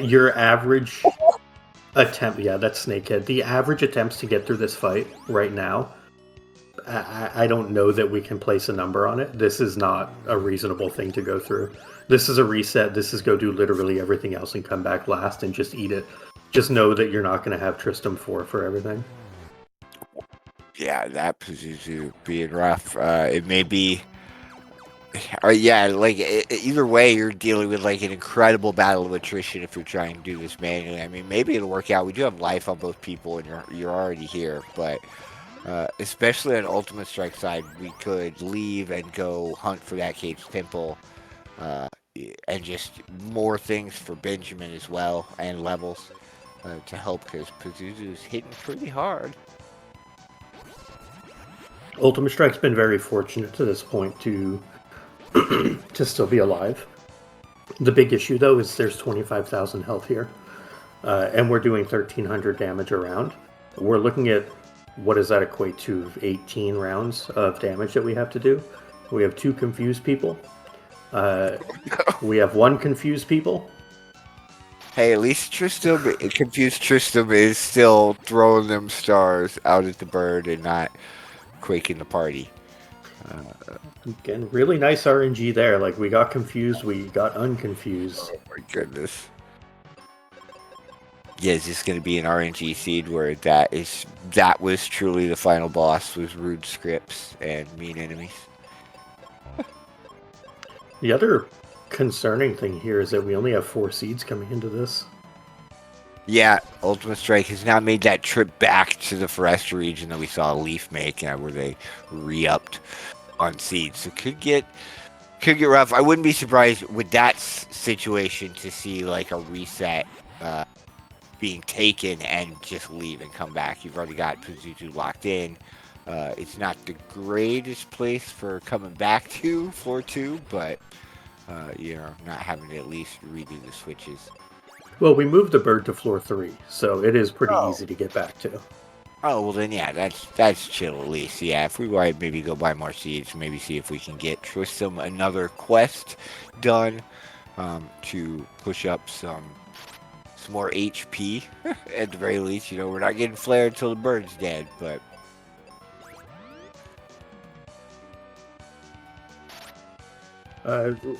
Your average attempt, yeah, that's Snakehead. The average attempts to get through this fight right now, I don't know that we can place a number on it. This is not a reasonable thing to go through. This is a reset. This is go do literally everything else and come back last and just eat it. Just know that you're not going to have Tristram 4 for everything. Yeah, that Pazuzu being rough. It may be... either way, you're dealing with like an incredible battle of attrition if you're trying to do this manually. I mean, maybe it'll work out. We do have life on both people, and you're already here, but especially on Ultimate Strike side, we could leave and go hunt for that Cage Temple, and just more things for Benjamin as well, and levels to help, because Pazuzu's hitting pretty hard. Ultimate Strike's been very fortunate to this point to to still be alive. The big issue, though, is there's 25,000 health here, and we're doing 1,300 damage a round. We're looking at, what does that equate to, 18 rounds of damage that we have to do. We have 2 confused people. We have 1 confused people. Hey, at least confused Tristram is still throwing them stars out at the bird and not quaking the party. Again, really nice RNG there. Like, we got confused, we got unconfused. Oh my goodness. Yeah, is this going to be an RNG seed where that was truly the final boss, was rude scripts and mean enemies? The other concerning thing here is that we only have 4 seeds coming into this. Yeah, Ultimate Strike has now made that trip back to the Foresta region that we saw Leaf make, where they re-upped on seeds. So could get rough. I wouldn't be surprised with that situation to see like a reset being taken and just leave and come back. You've already got Pazuzu locked in. It's not the greatest place for coming back to floor 2, but not having to at least redo the switches. Well, we moved the bird to floor 3, so it is pretty easy to get back to. Oh, well then, yeah, that's chill at least. Yeah, if we want maybe go buy more seeds, maybe see if we can get Tristram another quest done to push up some more HP at the very least. We're not getting flared until the bird's dead, but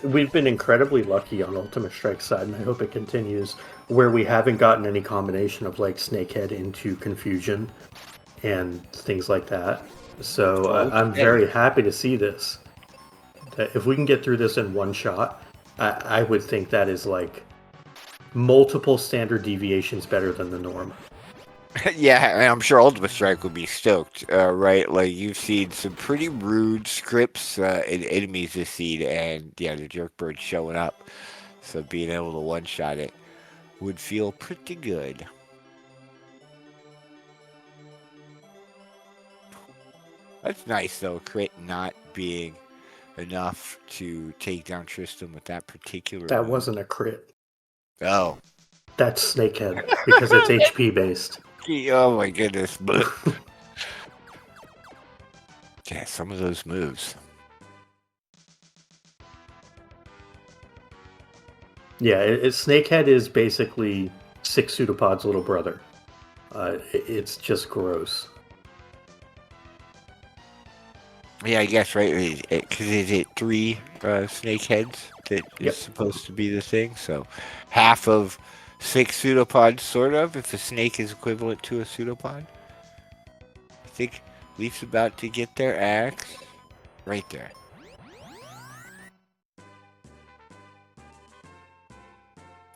we've been incredibly lucky on Ultimate Strike's side, and I hope it continues, where we haven't gotten any combination of like Snakehead into Confusion and things like that. So I'm very happy to see this. That if we can get through this in one shot, I would think that is like multiple standard deviations better than the norm. Yeah, I'm sure Ultimate Strike would be stoked, right? Like, you've seen some pretty rude scripts and enemies this seed, and yeah, the Jerkbird showing up. So being able to one-shot it would feel pretty good. That's nice, though, crit not being enough to take down Tristram with that particular That move. wasn't a crit. Oh. That's Snakehead, because it's HP based. Oh my goodness. Yeah, some of those moves. Yeah, Snakehead is basically 6 Pseudopod's little brother. It's just gross. Yeah, I guess, right? Because is it 3 Snakeheads that is supposed to be the thing? So half of 6 Pseudopods, sort of, if a snake is equivalent to a Pseudopod. I think Leaf's about to get their axe. Right there.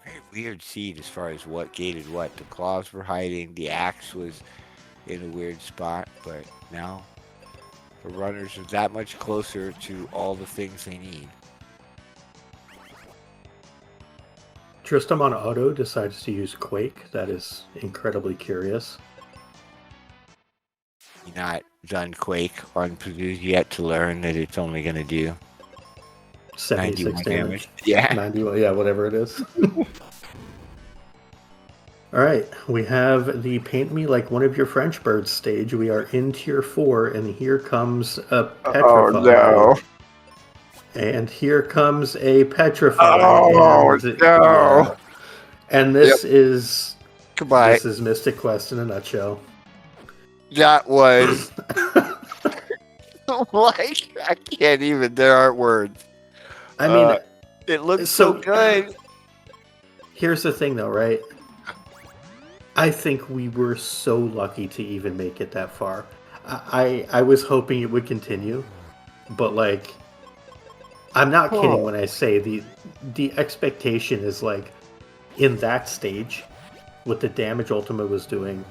Very weird seed as far as what gated what. The claws were hiding, the axe was in a weird spot, but now the runners are that much closer to all the things they need. Tristram on auto decides to use Quake. That is incredibly curious. You're not done Quake on Pazuzu yet to learn that it's only going to do 76 damage. Yeah. 91, yeah, whatever it is. Alright, we have the Paint Me Like One of Your French Birds stage. We are in Tier 4, and here comes a Petrify. Oh, no. And here comes a Petrify. Oh, no. And this is... Goodbye. This is Mystic Quest in a nutshell. That was... like, I can't even... There aren't words. I mean... it looks so good. Here's the thing, though, right? I think we were so lucky to even make it that far. I was hoping it would continue, but like, I'm not kidding when I say the expectation is like, in that stage, with the damage Ultima was doing,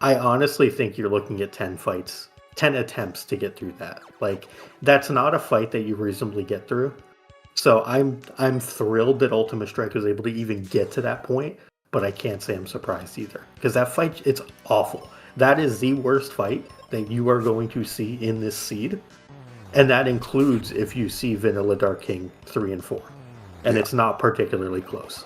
I honestly think you're looking at 10 fights, 10 attempts to get through that. Like, that's not a fight that you reasonably get through. So I'm thrilled that Ultima Strike was able to even get to that point. But I can't say I'm surprised either. Because that fight, it's awful. That is the worst fight that you are going to see in this seed. And that includes if you see Vanilla Dark King 3 and 4. And it's not particularly close.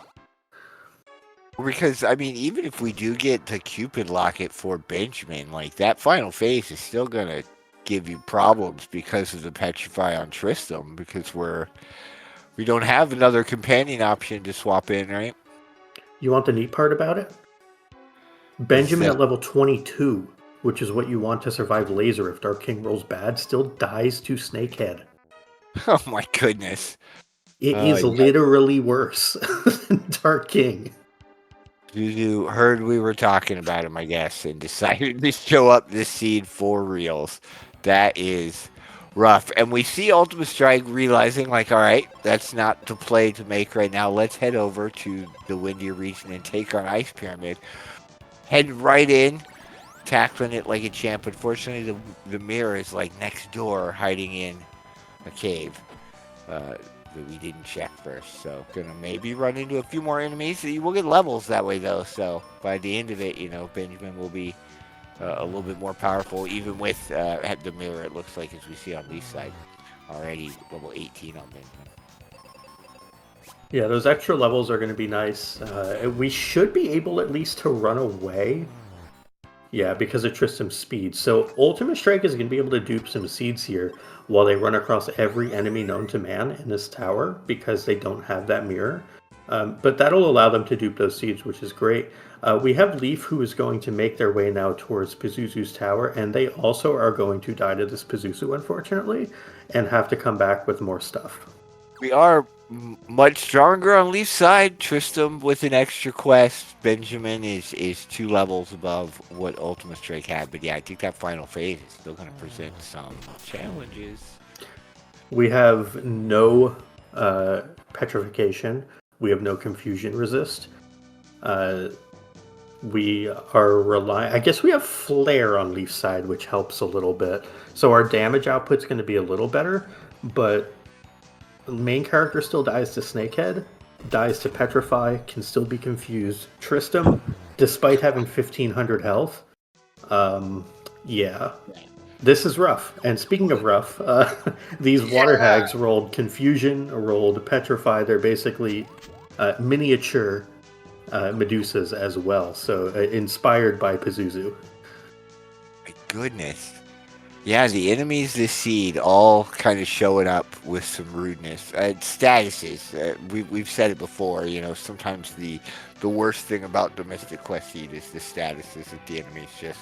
Because, I mean, even if we do get the Cupid Locket for Benjamin, like, that final phase is still going to give you problems because of the Petrify on Tristram, because we don't have another companion option to swap in, right? You want the neat part about it? Benjamin at level 22, which is what you want to survive Laser if Dark King rolls bad, still dies to Snakehead. Oh my goodness. It is literally worse than Dark King. Zuzu heard we were talking about him, I guess, and decided to show up this seed for reals. That is rough. And we see Ultimate Strike realizing, like, all right, that's not the play to make right now. Let's head over to the windier region and take on Ice Pyramid. Head right in, tackling it like a champ. Unfortunately, the mirror is, like, next door, hiding in a cave that we didn't check first. So, gonna maybe run into a few more enemies. We'll get levels that way, though. So, by the end of it, you know, Benjamin will be a little bit more powerful, even with the mirror, it looks like, as we see on Lee's side. Already level 18 on Benjamin. Yeah, those extra levels are going to be nice. We should be able at least to run away. Yeah, because of Tristram's speed. So Ultimate Strike is going to be able to dupe some seeds here while they run across every enemy known to man in this tower because they don't have that mirror. But that'll allow them to dupe those seeds, which is great. We have Leaf, who is going to make their way now towards Pazuzu's tower, and they also are going to die to this Pazuzu, unfortunately, and have to come back with more stuff. We are much stronger on Leaf's side. Tristram with an extra quest. Benjamin is 2 levels above what Ultimate Strike had. But yeah, I think that final phase is still going to present some challenges. We have no petrification. We have no confusion resist. We are relying... I guess we have flare on Leaf's side, which helps a little bit. So our damage output's going to be a little better, but the main character still dies to Snakehead, dies to Petrify, can still be confused. Tristram, despite having 1500 health, yeah, this is rough. And speaking of rough, these water hags rolled Confusion, rolled Petrify. They're basically miniature Medusas as well, so inspired by Pazuzu. My goodness. Yeah, the enemies this seed all kind of showing up with some rudeness. Statuses. We've said it before, you know, sometimes the worst thing about Domestic Quest seed is the statuses that the enemies just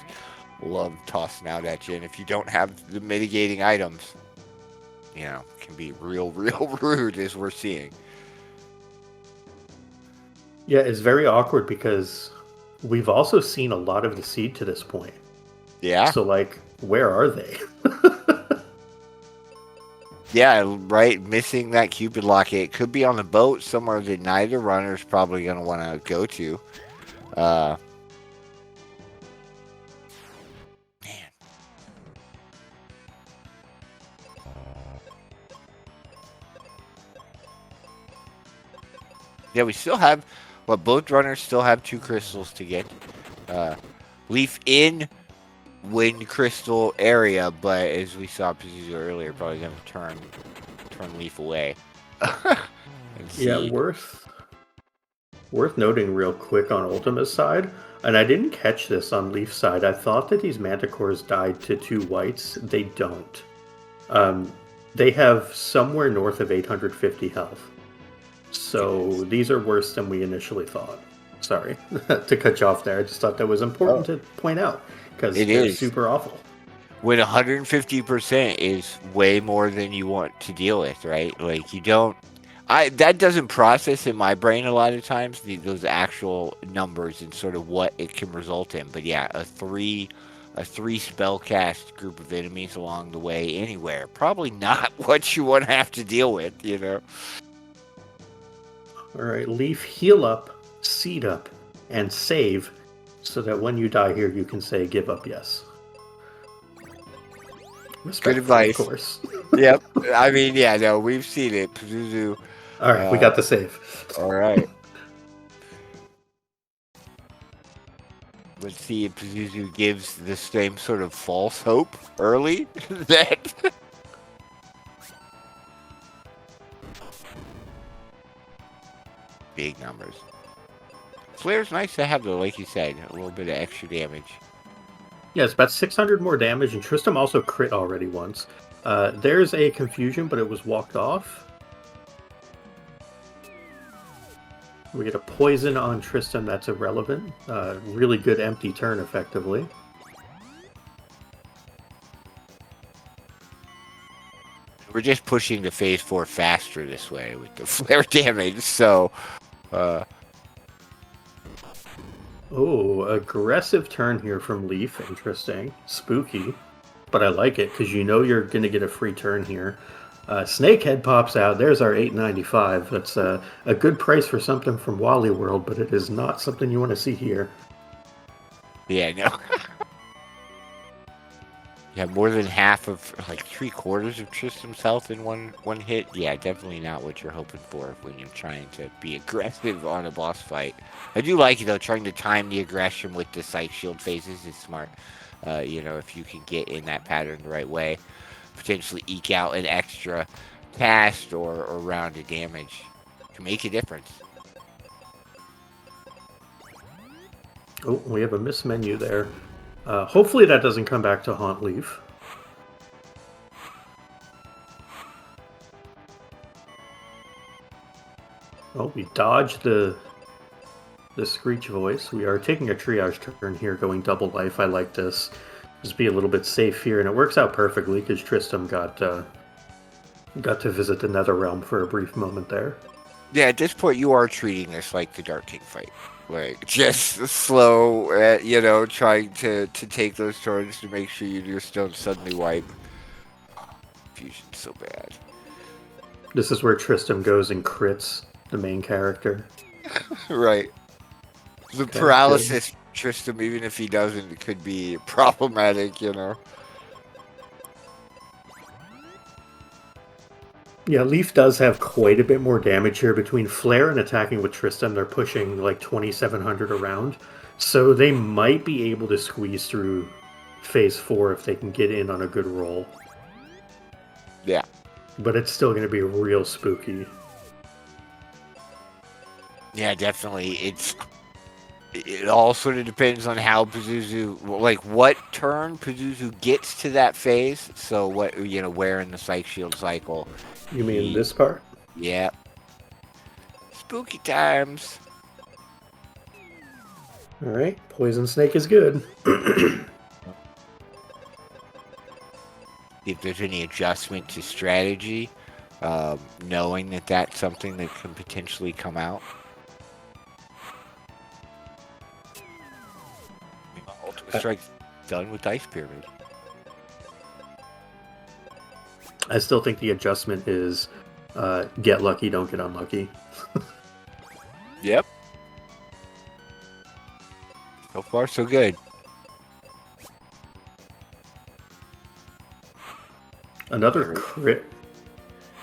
love tossing out at you. And if you don't have the mitigating items, you know, it can be real rude, as we're seeing. Yeah, it's very awkward because we've also seen a lot of the seed to this point. Yeah. So, like, where are they? Yeah, right. Missing that Cupid Locket. It could be on the boat somewhere that neither runner's probably going to want to go to. Man. Yeah, we still have... Well, both runners still have 2 crystals to get. Leaf in Wind Crystal area, but as we saw Pazuzu earlier, probably going to turn Leaf away. Yeah, worth noting real quick on Ultima's side, and I didn't catch this on Leaf's side. I thought that these Manticores died to 2 whites. They don't. They have somewhere north of 850 health. So these are worse than we initially thought. Sorry to cut you off there. I just thought that was important to point out because they're super awful. When 150% is way more than you want to deal with, right? Like, you don't... that doesn't process in my brain a lot of times, those actual numbers and sort of what it can result in. But yeah, a three spellcast group of enemies along the way anywhere, probably not what you want to have to deal with, you know? All right, Leaf, heal up, seed up, and save, so that when you die here, you can say, give up, yes. Good advice. Of course. Yep. I mean, yeah, no, we've seen it. Pazuzu. All right, we got the save. All right. Let's see if Pazuzu gives the same sort of false hope early that big numbers. Flare's nice to have, though, like you said, a little bit of extra damage. Yeah, it's about 600 more damage, and Tristram also crit already once. There's a confusion, but it was walked off. We get a poison on Tristram that's irrelevant. Really good empty turn, effectively. We're just pushing the phase 4 faster this way with the flare damage, so... Oh, aggressive turn here from Leaf. Interesting. Spooky. But I like it, because you know you're going to get a free turn here. Snakehead pops out. There's our 895. That's a good price for something from Wally World, but it is not something you want to see here. Yeah, no. Yeah, more than half of, like 3/4 of Tristram's health in one hit. Yeah, definitely not what you're hoping for when you're trying to be aggressive on a boss fight. I do like it, though, trying to time the aggression with the Psych Shield phases is smart. If you can get in that pattern the right way, potentially eke out an extra cast or round of damage can make a difference. Oh, we have a miss menu there. Hopefully that doesn't come back to haunt Leaf. Oh, we dodged the Screech Voice. We are taking a triage turn here, going double life. I like this. Just be a little bit safe here, and it works out perfectly because Tristram got to visit the Nether Realm for a brief moment there. Yeah, at this point, you are treating this like the Dark King fight. Like, just slow, trying to take those turns to make sure you just don't suddenly wipe. Fusion's so bad. This is where Tristram goes and crits the main character. Right. The paralysis, good. Tristram, even if he doesn't, it could be problematic, Yeah, Leaf does have quite a bit more damage here. Between Flare and attacking with Tristram, they're pushing like 2,700 around. So they might be able to squeeze through phase 4 if they can get in on a good roll. Yeah. But it's still going to be real spooky. Yeah, definitely. It all sort of depends on how Pazuzu, like what turn Pazuzu gets to that phase. So what, where in the Psych Shield cycle. You mean this part? Yeah. Spooky times. Alright, Poison Snake is good. If there's any adjustment to strategy, knowing that that's something that can potentially come out. Ultimate Strike's done with Ice Pyramid. I still think the adjustment is get lucky, don't get unlucky. Yep. So far, so good. Another crit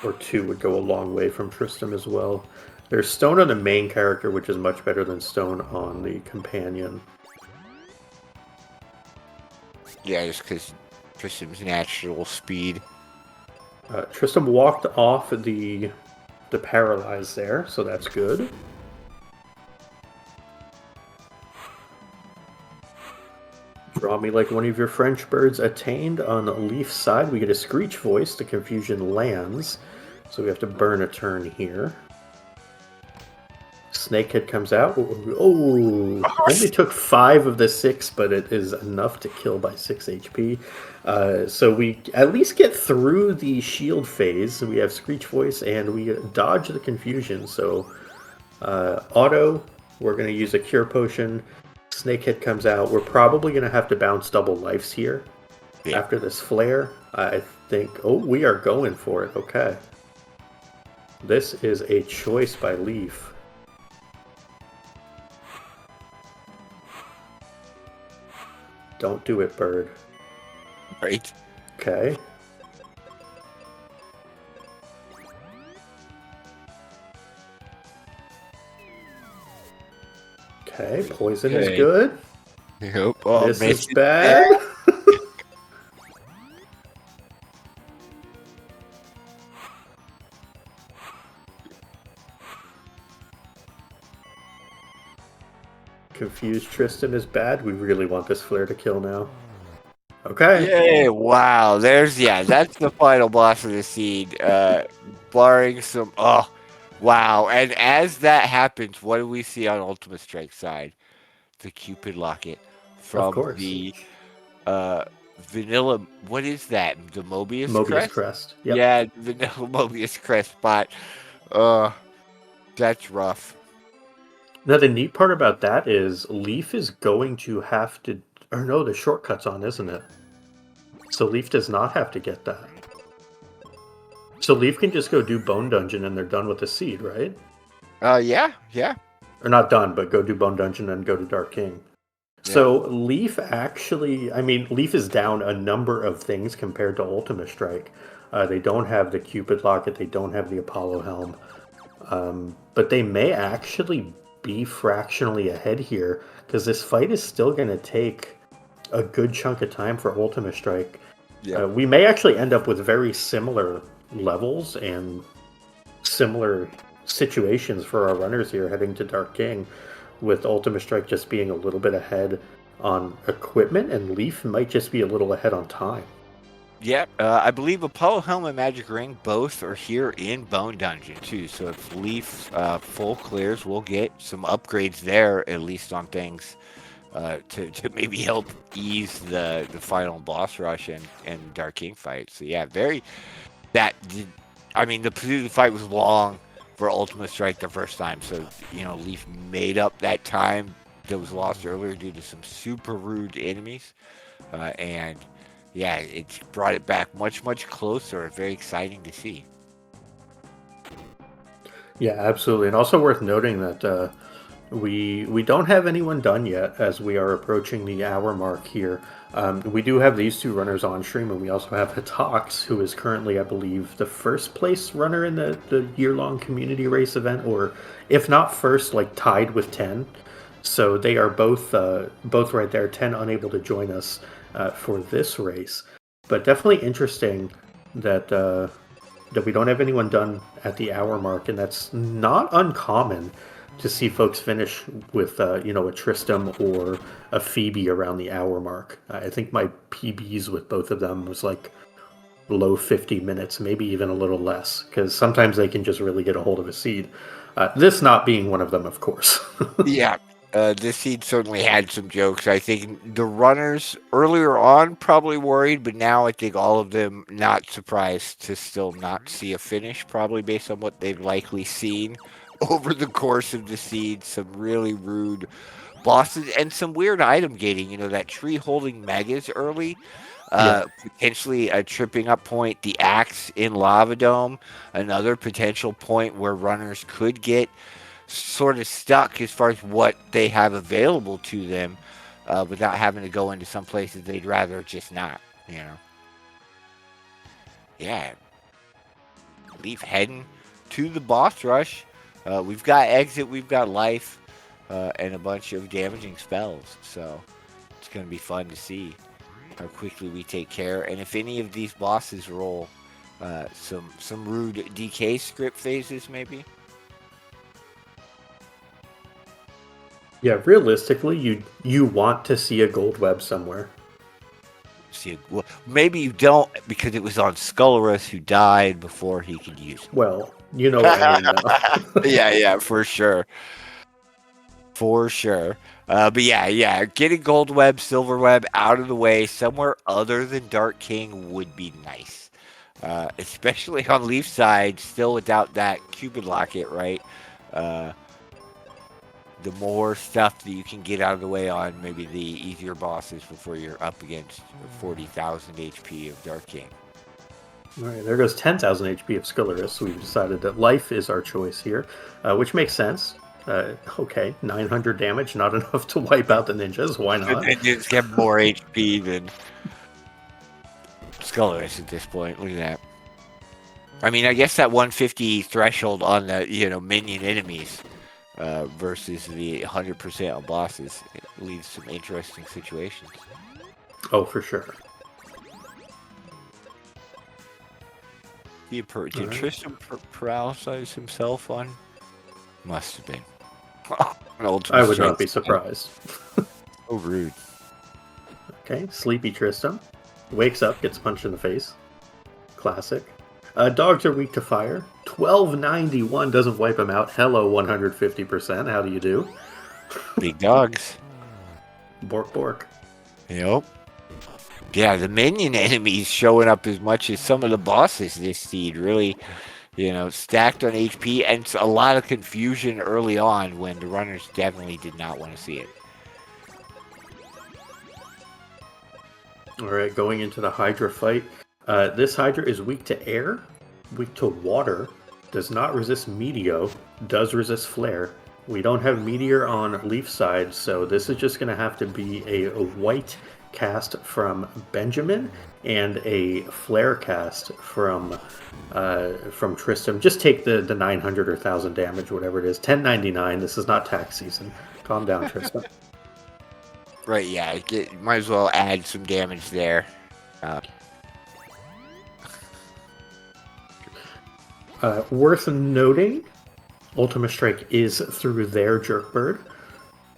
or two would go a long way from Tristram as well. There's stone on the main character, which is much better than stone on the companion. Yeah, just because Tristram's natural speed. Tristram walked off the paralyze there, so that's good. Draw me like one of your French birds attained. On Leaf's side, we get a Screech Voice. The confusion lands, so we have to burn a turn here. Snakehead comes out. Oh, only took 5 of the 6, but it is enough to kill by 6 HP. So we at least get through the shield phase. We have Screech Voice, and we dodge the confusion. So auto, we're going to use a Cure Potion. Snakehead comes out. We're probably going to have to bounce double lives here after this flare. I think... Oh, we are going for it. Okay. This is a choice by Leaf. Don't do it, bird. Right. Okay. Okay, poison is good. Yep. Oh, this is bad. Fuse Tristan is bad. We really want this flare to kill now. Okay. Yay! Wow, that's the final boss of the seed. Barring some, wow! And as that happens, what do we see on Ultimate Strike side? The Cupid Locket Of from course. the vanilla. What is that? The Mobius Mobius crest? Crest. Yep. Yeah, vanilla Mobius crest spot. That's rough. Now, the neat part about that is Leaf is going to have to. Or no, the shortcut's on, isn't it? So Leaf does not have to get that. So Leaf can just go do Bone Dungeon and they're done with the seed, right? Yeah. Or not done, but go do Bone Dungeon and go to Dark King. Yeah. So Leaf actually, I mean, Leaf is down a number of things compared to Ultimate Strike. They don't have the Cupid Locket, they don't have the Apollo Helm, but they may actually be fractionally ahead here because this fight is still going to take a good chunk of time for Ultimate Strike. Yeah. We may actually end up with very similar levels and similar situations for our runners here heading to Dark King, with Ultimate Strike just being a little bit ahead on equipment, and Leaf might just be a little ahead on time. Yep, I believe Apollo Helm and Magic Ring both are here in Bone Dungeon too. So if Leaf full clears, we'll get some upgrades there, at least on things to maybe help ease the final boss rush and Dark King fight. So yeah, I mean, the fight was long for Ultimate Strike the first time, so Leaf made up that time that was lost earlier due to some super rude enemies, and yeah, it's brought it back much closer. Very exciting to see. Yeah, absolutely, and also worth noting that we don't have anyone done yet as we are approaching the hour mark here. We do have these two runners on stream, and we also have Hatox, who is currently, I believe, the first place runner in the year-long community race event, or if not first, like tied with 10. So they are both right there. 10 unable to join us for this race, but definitely interesting that we don't have anyone done at the hour mark, and that's not uncommon to see folks finish with a Tristram or a Phoebe around the hour mark. I think my PBs with both of them was like low 50 minutes, maybe even a little less, because sometimes they can just really get a hold of a seed. This not being one of them, of course. Yeah. This seed certainly had some jokes. I think the runners earlier on probably worried, but now I think all of them not surprised to still not see a finish, probably based on what they've likely seen over the course of the seed. Some really rude bosses and some weird item gating. That tree holding megas early, potentially a tripping up point. The axe in Lava Dome, another potential point where runners could get sort of stuck as far as what they have available to them without having to go into some places they'd rather just not, Yeah. Leaf heading to the boss rush. We've got exit, we've got life, and a bunch of damaging spells. So it's going to be fun to see how quickly we take care. And if any of these bosses roll some rude DK script phases, maybe. Yeah, realistically, you want to see a gold web somewhere. Well, maybe you don't, because it was on Skullrus, who died before he could use it. Well, you know what I mean, though. Yeah, for sure. But yeah, getting gold web, silver web out of the way somewhere other than Dark King would be nice. Especially on Leaf side, still without that Cupid Locket, right? The more stuff that you can get out of the way on maybe the easier bosses before you're up against 40,000 HP of Dark King. All right, there goes 10,000 HP of Skullrus. So we've decided that life is our choice here, which makes sense. Okay, 900 damage, not enough to wipe out the ninjas. Why not? The ninjas get more HP than Skullrus at this point. Look at that. I mean, I guess that 150 threshold on the minion enemies versus the 100% on bosses, it leaves some interesting situations. Oh, for sure. Did Tristram paralyze himself on? Must have been. I would not be surprised. So rude. Okay, Sleepy Tristram wakes up, gets punched in the face. Classic. Dogs are weak to fire. 1291 doesn't wipe him out. Hello, 150%. How do you do? Big dogs. Bork, bork. Yep. Yeah, the minion enemies showing up as much as some of the bosses this seed. Really, stacked on HP, and it's a lot of confusion early on when the runners definitely did not want to see it. All right, going into the Hydra fight. This Hydra is weak to air, weak to water, does not resist Meteo, does resist Flare. We don't have Meteor on Leaf side, so this is just going to have to be a white cast from Benjamin and a Flare cast from Tristram. Just take the 900 or 1,000 damage, whatever it is. 1099. This is not tax season. Calm down, Tristram. Right, yeah. Might as well add some damage there. Worth noting, Ultima Strike is through their Jerkbird,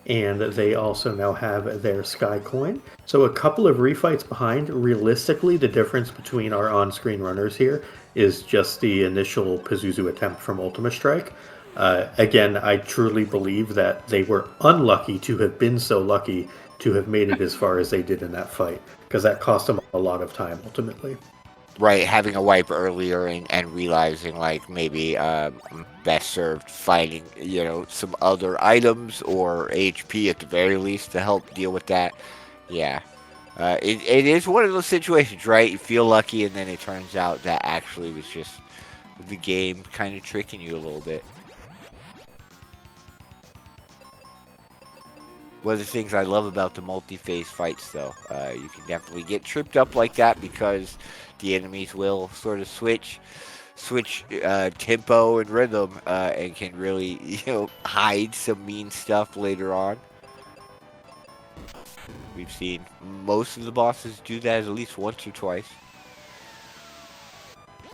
and they also now have their Sky Coin. So a couple of refights behind. Realistically, the difference between our on-screen runners here is just the initial Pazuzu attempt from Ultima Strike. Again, I truly believe that they were unlucky to have been so lucky to have made it as far as they did in that fight, because that cost them a lot of time ultimately. Right, having a wipe earlier and realizing like maybe best served fighting, some other items or HP at the very least to help deal with that. Yeah, it is one of those situations, right? You feel lucky, and then it turns out that actually was just the game kind of tricking you a little bit. One of the things I love about the multi-phase fights, though, you can definitely get tripped up like that because the enemies will sort of switch tempo and rhythm, and can really, hide some mean stuff later on. We've seen most of the bosses do that at least once or twice.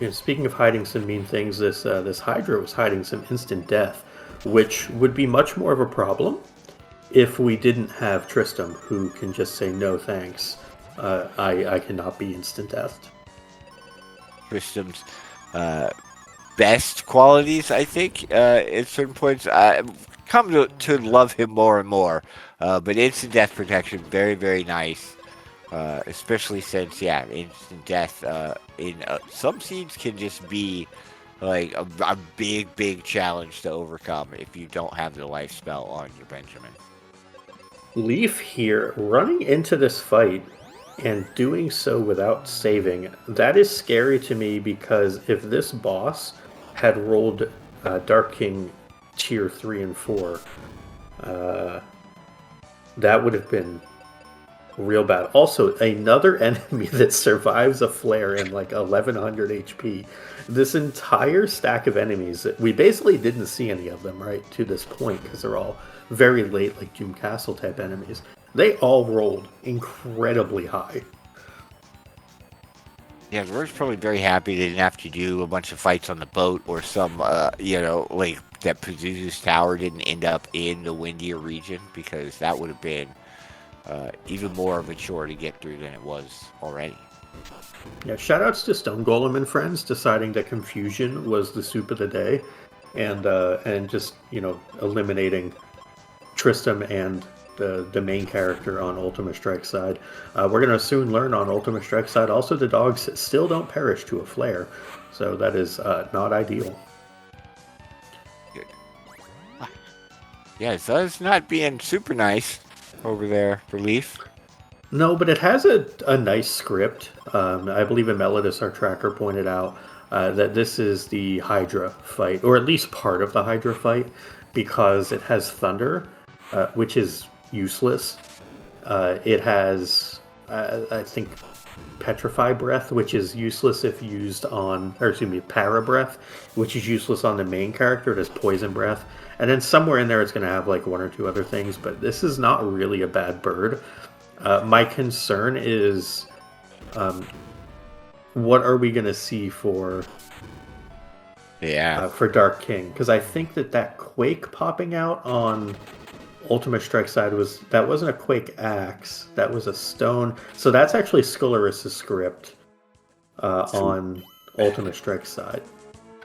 Speaking of hiding some mean things, this Hydra was hiding some instant death, which would be much more of a problem if we didn't have Tristram, who can just say no thanks. I cannot be instant deathed. Tristram's best qualities, I think, at certain points, I've come to love him more and more. But instant death protection, very, very nice. Especially since, instant death in some seeds can just be like a big, big challenge to overcome if you don't have the life spell on your Benjamin. Leaf here, running into this fight and doing so without saving, that is scary to me, because if this boss had rolled Dark King tier 3 and 4, that would have been real bad. Also, another enemy that survives a flare in like 1100 HP. This entire stack of enemies, we basically didn't see any of them, right, to this point, because they're all very late, like Doom Castle type enemies. They all rolled incredibly high. Yeah, we're probably very happy they didn't have to do a bunch of fights on the boat or some, like that Pazuzu's tower didn't end up in the windier region, because that would have been even more of a chore to get through than it was already. Yeah, shoutouts to Stone Golem and friends deciding that confusion was the soup of the day, and just eliminating Tristram and the main character on Ultima Strike side. We're going to soon learn on Ultima Strike side also the dogs still don't perish to a flare, so that is not ideal. Yeah, so it's not being super nice over there for Leaf. No, but it has a nice script. I believe Emelitus, our tracker, pointed out that this is the Hydra fight, or at least part of the Hydra fight, because it has Thunder, which is useless. It has, I think, Petrify Breath, which is useless if used on, or excuse me, Para Breath, which is useless on the main character. It has Poison Breath. And then somewhere in there it's going to have like one or two other things, but this is not really a bad bird. My concern is, what are we going to see for Dark King? Because I think that Quake popping out on Ultimate Strike side that wasn't a Quake Axe, that was a stone. So that's actually Skullaris' script on Ultimate Strike side.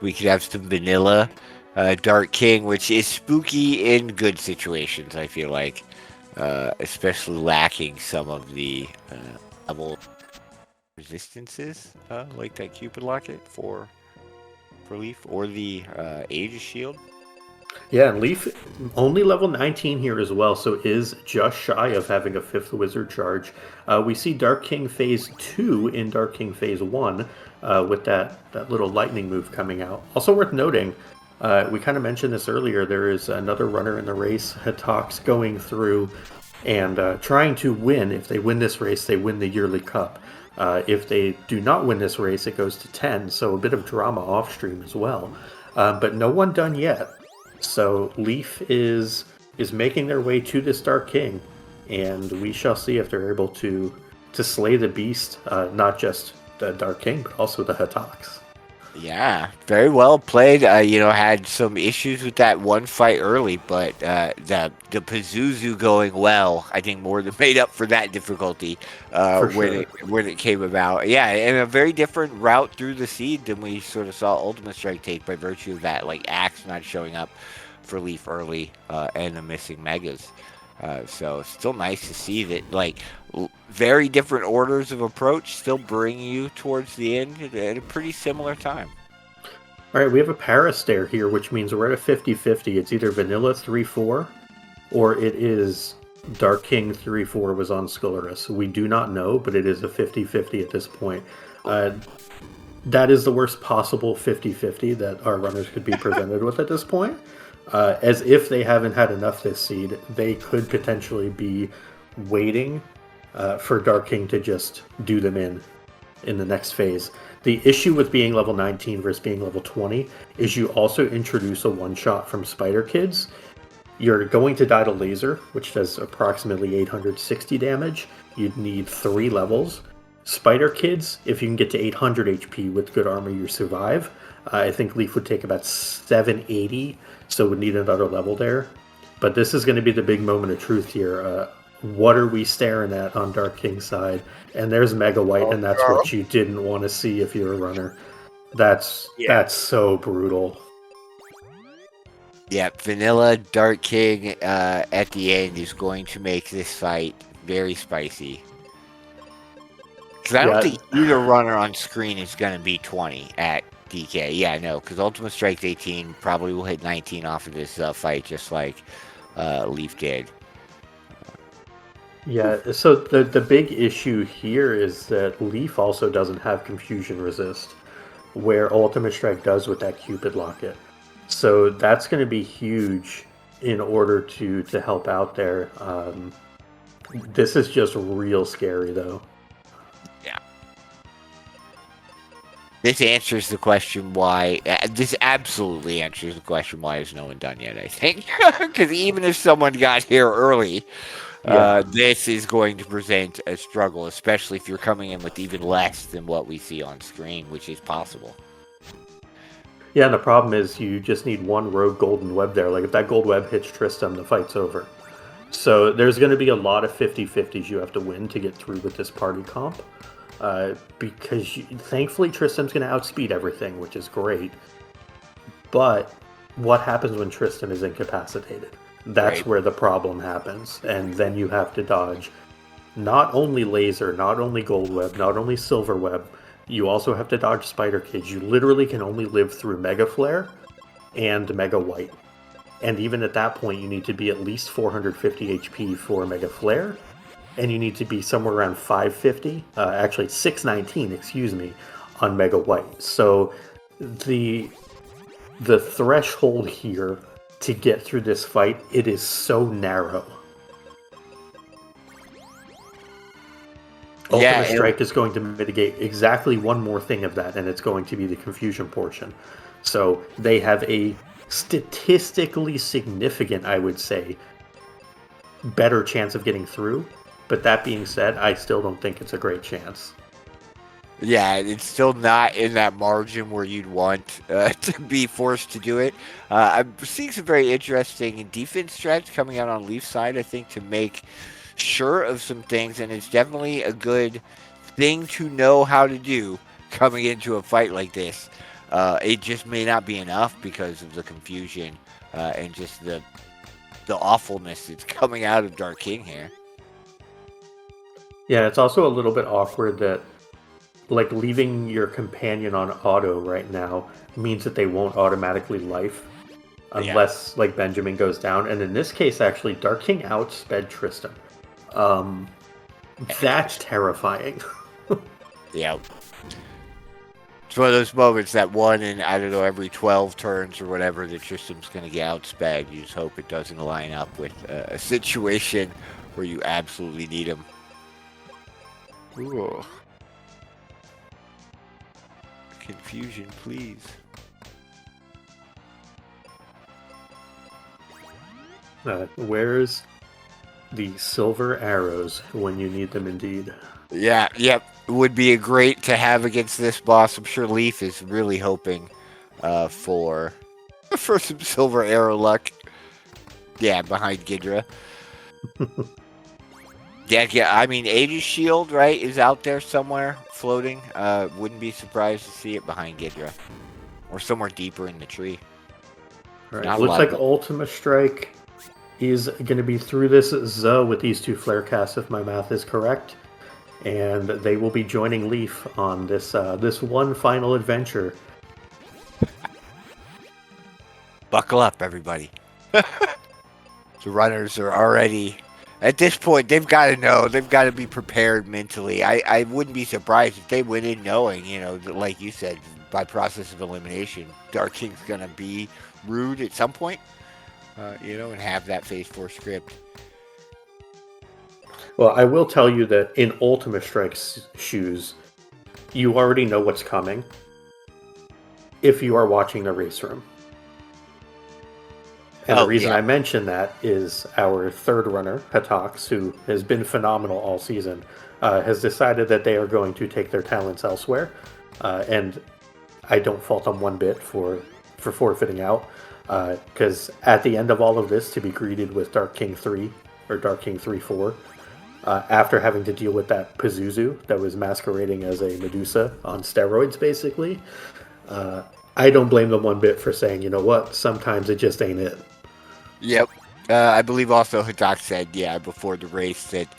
We could have some vanilla Dark King, which is spooky in good situations, I feel like. Especially lacking some of the level resistances, like that Cupid Locket for Leaf, or the Aegis Shield. Yeah, and Leaf only level 19 here as well, so is just shy of having a 5th Wizard charge. We see Dark King Phase 2 in Dark King Phase 1 with that little lightning move coming out. Also worth noting, we kind of mentioned this earlier, there is another runner in the race, Hatox, going through and trying to win. If they win this race, they win the yearly cup. If they do not win this race, it goes to 10, so a bit of drama off stream as well. But no one done yet. So Leaf is making their way to this Dark King, and we shall see if they're able to slay the beast, not just the Dark King, but also the Hatox. Yeah, very well played. Had some issues with that one fight early, but the Pazuzu going well, I think more than made up for that difficulty when it came about. Yeah, and a very different route through the seed than we sort of saw Ultimate Strike take by virtue of that, like Axe not showing up for Leaf early and the missing Megas. So it's still nice to see that, like, very different orders of approach still bring you towards the end at a pretty similar time. All right, we have a Parastair here, which means we're at a 50-50. It's either Vanilla 3-4 or it is Dark King 3-4 was on Skullaris. We do not know, but it is a 50-50 at this point. That is the worst possible 50-50 that our runners could be presented with at this point. As if they haven't had enough this seed, they could potentially be waiting for Dark King to just do them in the next phase. The issue with being level 19 versus being level 20 is you also introduce a one-shot from Spider Kids. You're going to die to Laser, which does approximately 860 damage. You'd need 3 levels. Spider Kids, if you can get to 800 HP with good armor, you survive. I think Leaf would take about 780, so would need another level there. But this is going to be the big moment of truth here. What are we staring at on Dark King's side? And there's Mega White, and that's what you didn't want to see if you're a runner. That's so brutal. Yeah, Vanilla Dark King at the end is going to make this fight very spicy. Because I don't think either runner on screen is going to be 20 at DK. Yeah, no, because Ultimate Strike's 18, probably will hit 19 off of this fight, just like Leaf did. Yeah, so the big issue here is that Leaf also doesn't have Confusion Resist, where Ultimate Strike does with that Cupid Locket. So that's going to be huge in order to help out there. This is just real scary, though. Yeah. This answers the question why. This absolutely answers the question why is no one done yet, I think. Because even if someone got here early, this is going to present a struggle, especially if you're coming in with even less than what we see on screen, which is possible. Yeah, and the problem is you just need one rogue golden web there. Like, if that gold web hits Tristram, the fight's over. So there's going to be a lot of 50-50s you have to win to get through with this party comp. Because thankfully Tristram's going to outspeed everything, which is great. But what happens when Tristam is incapacitated? That's where the problem happens. And then you have to dodge not only Laser, not only Gold Web, not only Silver Web, you also have to dodge Spider Kids. You literally can only live through Mega Flare and Mega White. And even at that point, you need to be at least 450 HP for Mega Flare. And you need to be somewhere around 550, actually 619, excuse me, on Mega White. So the threshold here to get through this fight, it is so narrow. Ultimate Strike is going to mitigate exactly one more thing of that, and it's going to be the confusion portion. So they have a statistically significant, I would say, better chance of getting through. But that being said, I still don't think it's a great chance. Yeah, it's still not in that margin where you'd want to be forced to do it. I'm seeing some very interesting defense strats coming out on Leaf side, I think, to make sure of some things, and it's definitely a good thing to know how to do coming into a fight like this. It just may not be enough because of the confusion and just the awfulness that's coming out of Dark King here. Yeah, it's also a little bit awkward that like leaving your companion on auto right now means that they won't automatically life unless like Benjamin goes down. And in this case, actually, Dark King outsped Tristan. That's terrifying. Yeah. It's one of those moments that one in, I don't know, every 12 turns or whatever, that Tristan's going to get outsped. You just hope it doesn't line up with a situation where you absolutely need him. Ooh. Confusion, please. Where's the silver arrows when you need them indeed? Yeah, yep. Would be great to have against this boss. I'm sure Leaf is really hoping for some silver arrow luck. Yeah, behind Ghidra. Yeah, I mean, Aegis Shield, right, is out there somewhere floating. Wouldn't be surprised to see it behind Ghidra. Or somewhere deeper in the tree. All right. Looks like Ultima Strike is going to be through this Zoe with these two flare casts, if my math is correct. And they will be joining Leaf on this this one final adventure. Buckle up, everybody. The runners are already... At this point, they've got to know. They've got to be prepared mentally. I wouldn't be surprised if they went in knowing, that, like you said, by process of elimination, Dark King's going to be rude at some point, and have that phase 4 script. Well, I will tell you that in Ultima Strike's shoes, you already know what's coming if you are watching the race room. And the reason I mention that is our third runner, Hatox, who has been phenomenal all season, has decided that they are going to take their talents elsewhere. And I don't fault them one bit for forfeiting out. Because at the end of all of this, to be greeted with Dark King 3, or Dark King 3-4, after having to deal with that Pazuzu that was masquerading as a Medusa on steroids, basically, I don't blame them one bit for saying, you know what, sometimes it just ain't it. Yep. I believe also Hadak said, before the race that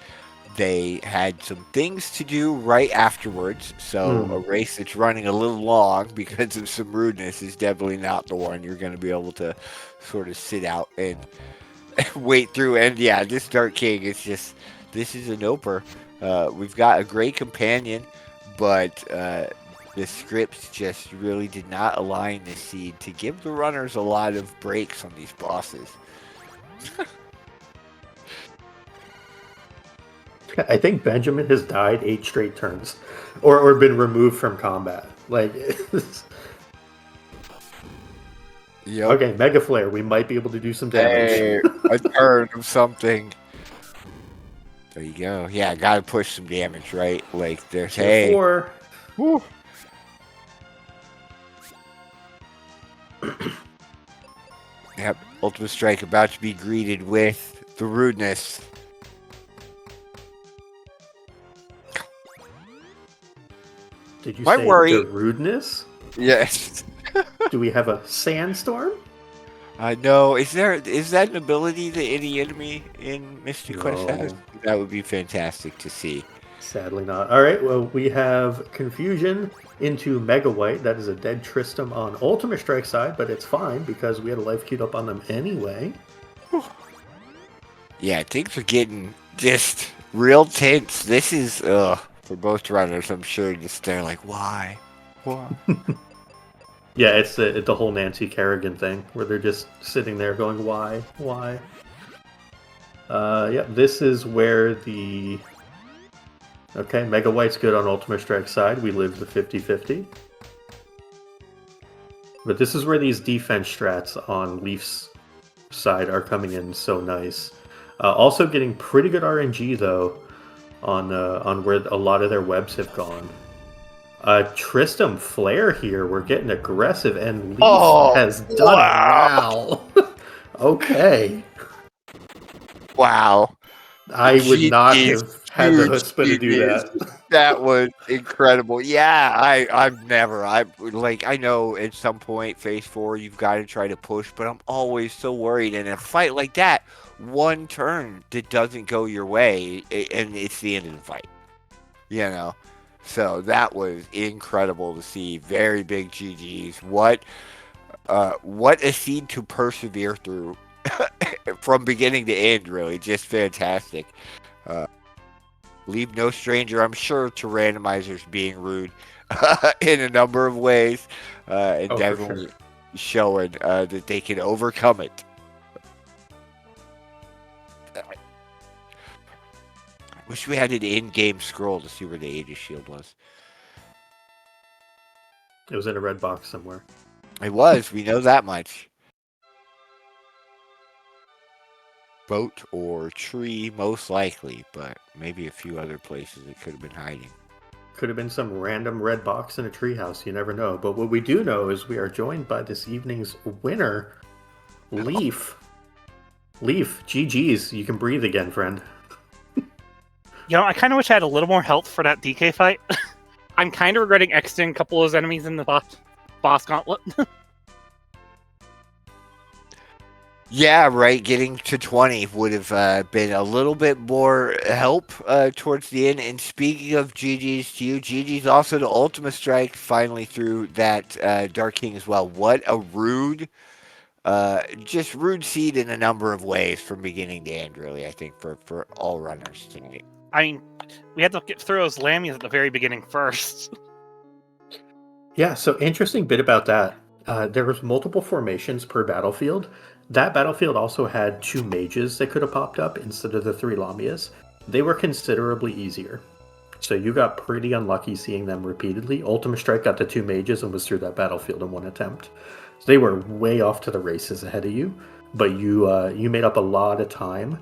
they had some things to do right afterwards. So a race that's running a little long because of some rudeness is definitely not the one you're going to be able to sort of sit out and wait through. And this Dark King is just, this is an oper. We've got a great companion, but the scripts just really did not align this seed to give the runners a lot of breaks on these bosses. I think Benjamin has died 8 straight turns, or been removed from combat. Like, okay, Mega Flare. We might be able to do some damage. Hey, a turn of something. There you go. Yeah, gotta push some damage, right? Like there's 4. Woo. Yep, Ultimate Strike about to be greeted with the rudeness. Did you say the rudeness? Yes. Do we have a sandstorm? No. Is that an ability that any enemy in Mystic Quest has? That would be fantastic to see. Sadly not. All right, well, we have Confusion into Mega White. That is a dead Tristram on Ultimate Strike side, but it's fine because we had a life queued up on them anyway. Yeah, things are getting just real tense. This is, for both runners, I'm sure just they're like, why? Why? Yeah, it's the whole Nancy Kerrigan thing where they're just sitting there going, why? Why? This is where the... Okay, Mega White's good on Ultimate Strike side. We live the 50-50. But this is where these defense strats on Leaf's side are coming in so nice. Also getting pretty good RNG, though, on where a lot of their webs have gone. Tristram Flare here. We're getting aggressive, and Leaf has done wow. it. Wow. Okay. Wow. I would not GG's, have had the huge chutzpah to do GG's. that. That was incredible. Yeah, I know at some point, phase 4, you've got to try to push, but I'm always so worried. In a fight like that, one turn that doesn't go your way, and it's the end of the fight. You know? So that was incredible to see. Very big GG's. What a scene to persevere through from beginning to end, really. Just fantastic. Leave no stranger, I'm sure, to randomizers being rude in a number of ways, and definitely showing that they can overcome it. Wish we had an in-game scroll to see where the Aegis Shield was. It was in a red box somewhere. It was. We know that much. Boat or tree, most likely, but maybe a few other places it could have been hiding. Could have been some random red box in a treehouse. You never know. But what we do know is we are joined by this evening's winner, Leaf. Leaf, GG's. You can breathe again, friend. You know, I kind of wish I had a little more health for that DK fight. I'm kind of regretting exiting a couple of those enemies in the boss gauntlet. Yeah, right. Getting to 20 would have been a little bit more help towards the end. And speaking of GG's to you, GG's also to Ultima Strike finally through that Dark King as well. What a rude, just rude seed in a number of ways from beginning to end, really, I think, for all runners tonight. I mean, we had to get through those lammies at the very beginning first. Yeah, so interesting bit about that. There was multiple formations per battlefield. That battlefield also had 2 mages that could have popped up instead of the 3 Lamias. They were considerably easier. So you got pretty unlucky seeing them repeatedly. Ultima Strike got the 2 mages and was through that battlefield in one attempt. So they were way off to the races ahead of you, but you made up a lot of time.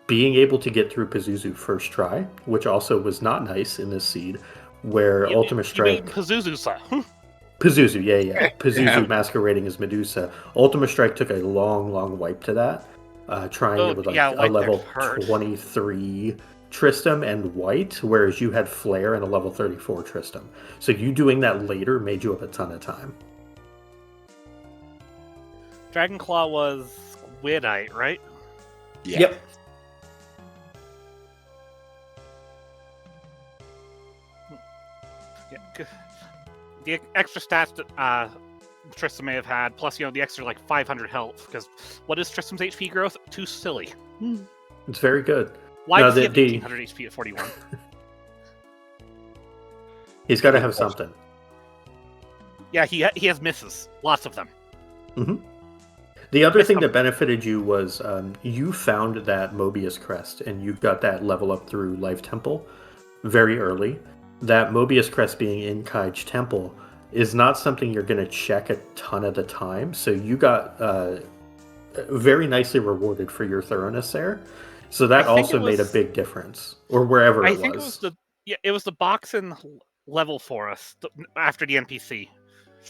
Being able to get through Pazuzu first try, which also was not nice in this seed, where Ultima Strike... Pazuzu-sa. Pazuzu, yeah. Pazuzu masquerading as Medusa. Ultima Strike took a long wipe to that, trying it with a level 23 Tristram and White, whereas you had Flare and a level 34 Tristram. So you doing that later made you up a ton of time. Dragonclaw was Squidite, right? Yeah. Yep. Yeah. The extra stats that Tristram may have had, plus, the extra, 500 health, because what is Tristram's HP growth? Too silly. It's very good. Why does he have 1800 HP at 41? He's got to have something. Yeah, he has misses. Lots of them. Mm-hmm. The other thing that benefited you was you found that Mobius crest, and you got that level up through Life Temple very early. That Mobius crest being in Kaij Temple is not something you're going to check a ton of the time, so you got very nicely rewarded for your thoroughness there. So that also made a big difference, or wherever it was. I think it was the boxing level for us after the NPC.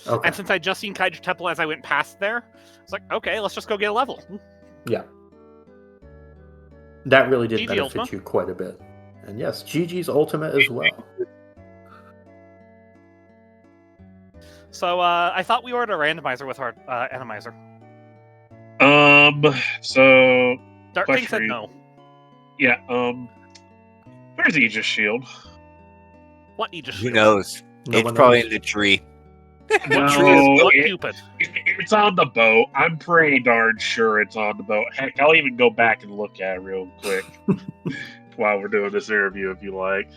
Okay. And since I just seen Kaiju Temple as I went past there, it's like, okay, let's just go get a level. Yeah. That really did benefit Ultima. You quite a bit. And yes, GG's Ultima as well. So I thought we ordered a randomizer with our Randomizer. So Dark King said no. Yeah, where's Aegis Shield? What Aegis Who Shield? knows? It's probably in the tree. No, Cupid. It's on the boat. I'm pretty darn sure it's on the boat. Heck, I'll even go back and look at it real quick while we're doing this interview, if you like.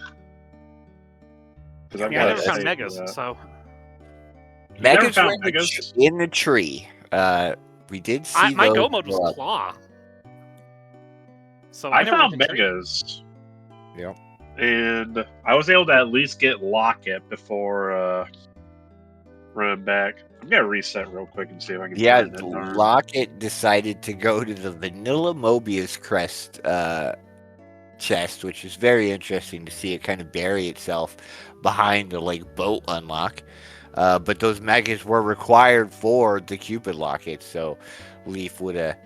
I never found Megas, so... Megas were in the tree. We did see my go mode was Claw. So I found Megas. Yep. And I was able to at least get Locket before running back. I'm going to reset real quick and see if I can... Yeah, Locket decided to go to the Vanilla Mobius Crest chest, which is very interesting to see it kind of bury itself behind the like boat unlock. But those megas were required for the Cupid locket, so Leaf would have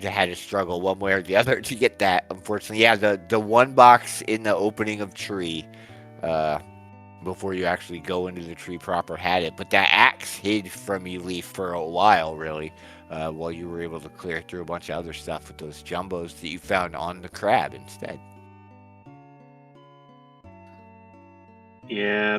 had to struggle one way or the other to get that. Unfortunately, yeah, the one box in the opening of tree, before you actually go into the tree proper, had it. But that axe hid from you, Leaf, for a while, really, while you were able to clear through a bunch of other stuff with those jumbos that you found on the crab instead. Yeah,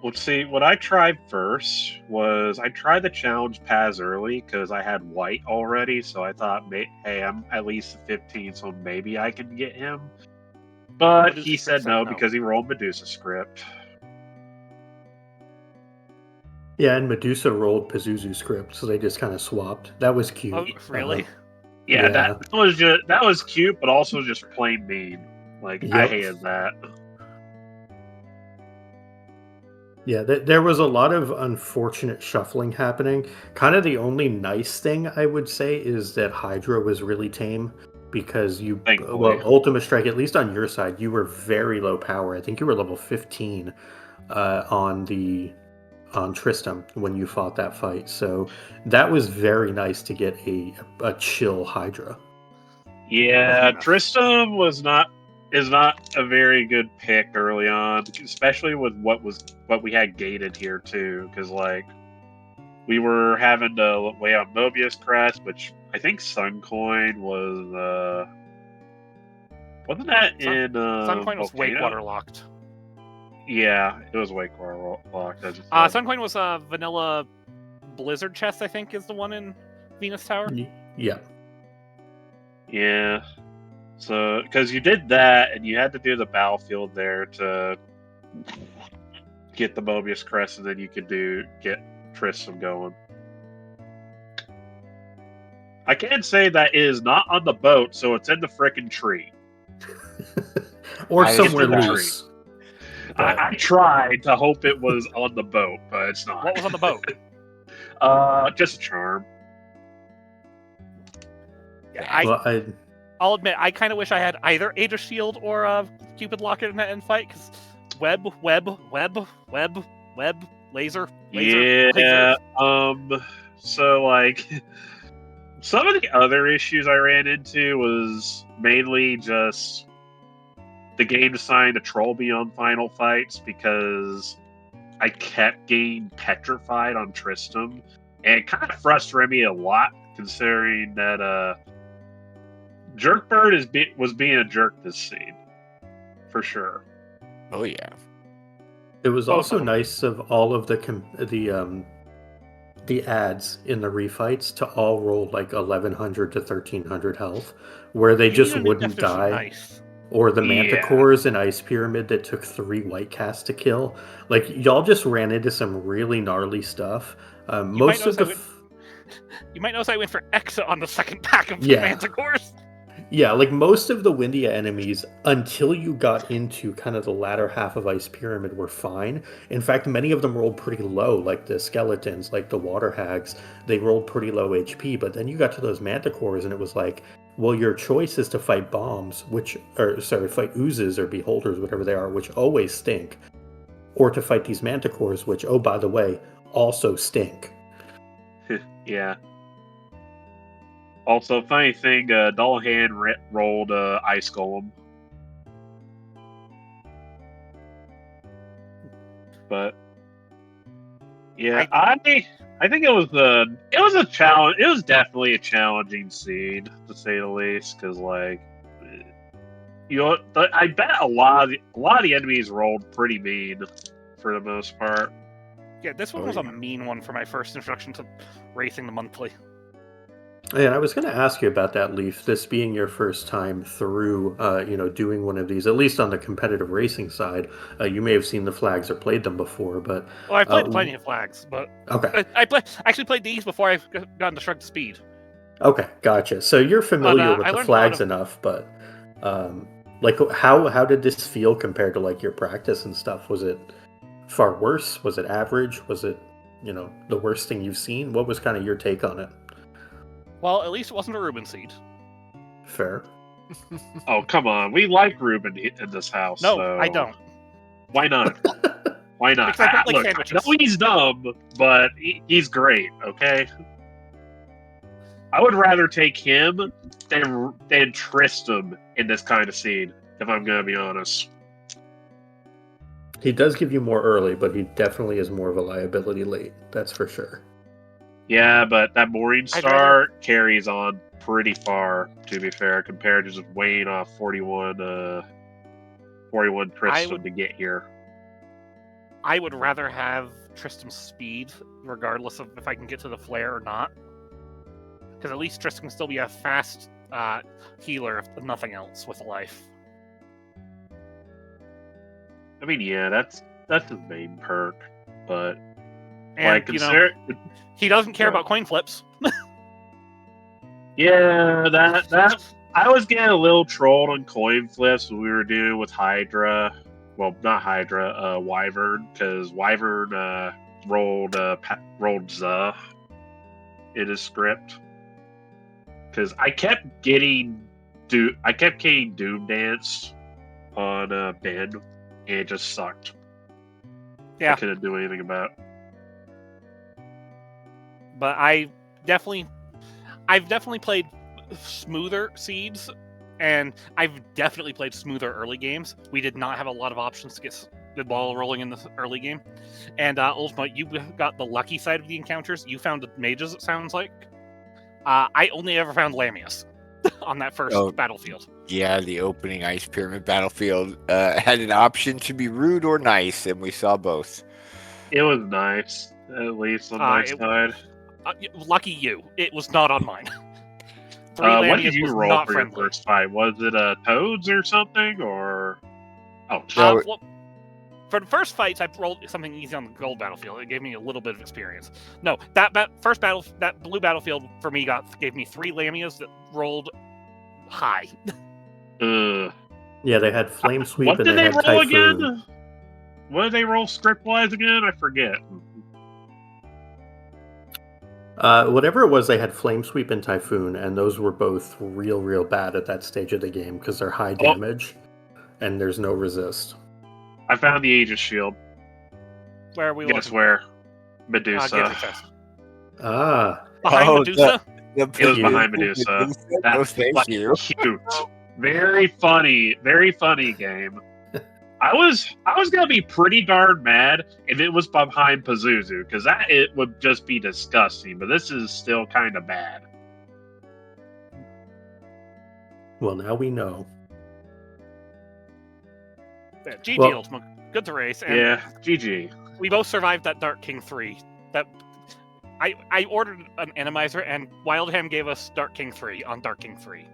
let's see, what I tried first was I tried the challenge paths early because I had white already, so I thought, hey, I'm at least 15, so maybe I can get him. But Medusa he script said no no. because he rolled Medusa script. Yeah, and Medusa rolled Pazuzu script, so they just kind of swapped. That was cute. Oh, really? Yeah, Yeah. that was cute, but also just plain mean. Like, I Yep. hated that. Yeah, there was a lot of unfortunate shuffling happening. Kind of the only nice thing I would say is that Hydra was really tame because Thankfully. well, Ultima Strike, at least on your side, you were very low power. I think you were level 15 on Tristram when you fought that fight. So that was very nice to get a chill Hydra. Yeah, Tristram is not a very good pick early on, especially with what we had gated here too, because like we were having to weigh on Mobius Crest, which I think Suncoin was wasn't that in Suncoin was Volcano? Wakewater locked. Yeah, it was Wakewater locked. Suncoin was Vanilla Blizzard chest, I think, is the one in Venus Tower. Yeah. Yeah. So, because you did that, and you had to do the battlefield there to get the Mobius Crest, and then you could get Tristram going. I can say that it is not on the boat, so it's in the frickin' tree. Or I somewhere agree. loose. I tried to hope it was on the boat, but it's not. What was on the boat? Just a charm. Yeah, I'll admit, I kind of wish I had either Aegis Shield or Cupid Locket in that end fight, because web, laser. Yeah. So like, some of the other issues I ran into was mainly just the game deciding to troll me on final fights because I kept getting petrified on Tristram, and it kind of frustrated me a lot considering that Jerkbird was being a jerk this scene, for sure. Oh yeah. It was also nice of all of the ads in the refights to all roll like 1100 to 1300 health, where they just wouldn't die. Nice. Or the Manticores in Ice Pyramid that took 3 white casts to kill. Like, y'all just ran into some really gnarly stuff. You might notice I went for Exa on the second pack of Manticores. Yeah, like most of the Windia enemies, until you got into kind of the latter half of Ice Pyramid, were fine. In fact, many of them rolled pretty low, like the skeletons, like the water hags. They rolled pretty low HP, but then you got to those Manticores and it was like, well, your choice is to fight bombs, fight oozes or beholders, whatever they are, which always stink, or to fight these Manticores, which, oh, by the way, also stink. Yeah. Also, funny thing, Dullahan rolled Ice Golem. But yeah, I think it was a challenge. It was definitely a challenging scene, to say the least, because like, I bet a lot of the enemies rolled pretty mean for the most part. Yeah, this one was a mean one for my first introduction to racing the monthly. And I was going to ask you about that, Leaf. This being your first time through, doing one of these, at least on the competitive racing side. You may have seen the flags or played them before, but I played plenty of flags, but okay. I actually played these before I've gotten to Shrug to Speed. Okay, gotcha. So you're familiar with the flags enough, but how did this feel compared to like your practice and stuff? Was it far worse? Was it average? Was it the worst thing you've seen? What was kind of your take on it? Well, at least it wasn't a Reuben seed. Fair. Oh, come on. We like Ruben in this house. No, so I don't. Why not? Why not? Because I don't like Look, I sandwiches. know he's dumb, but he's great, okay? I would rather take him than Tristram in this kind of scene, if I'm going to be honest. He does give you more early, but he definitely is more of a liability late. That's for sure. Yeah, but that Morning I'd Star carries on pretty far, to be fair, compared to just weighing off 41 Tristram to get here. I would rather have Tristram's speed, regardless of if I can get to the flare or not. Because at least Tristram can still be a fast healer, if nothing else, with life. I mean, yeah, that's his main perk, but And, like consider. He doesn't care Yeah. about coin flips. Yeah, that I was getting a little trolled on coin flips when we were doing with Hydra. Well, not Hydra, Wyvern, because Wyvern rolled Z in his script. Because I kept getting Doom Dance on Ben, and it just sucked. Yeah. I couldn't do anything about it. But I've definitely played smoother seeds, and I've definitely played smoother early games. We did not have a lot of options to get the ball rolling in the early game. And Ultima, you got the lucky side of the encounters. You found the mages, it sounds like. I only ever found Lamius on that first battlefield. Yeah, the opening Ice Pyramid battlefield had an option to be rude or nice, and we saw both. It was nice, at least on my side. Lucky you. It was not on mine. What did you roll not for friendly. your first fight? Was it Toads or something, or No, Well, for the first fights, I rolled something easy on the gold battlefield. It gave me a little bit of experience. No, that blue battlefield for me gave me 3 Lamias that rolled high. Yeah, they had Flame Sweep What and did they they had roll Typhoon. again? What did they roll script-wise again? I forget. Whatever it was, they had Flame Sweep and Typhoon, and those were both real bad at that stage of the game because they're high damage and there's no resist. I found the Aegis Shield. Where are we Guess looking? where? Medusa. Get your chest. Ah, Behind Medusa? It was behind Medusa. That's fucking cute. Very funny game. I was gonna be pretty darn mad if it was behind Pazuzu, because it would just be disgusting. But this is still kind of bad. well, now we know. Yeah, GG Well- Ultima. Good to race. And Yeah, GG. we both survived that Dark King 3. That I ordered an Randomizer, and Wildham gave us Dark King 3 on Dark King 3.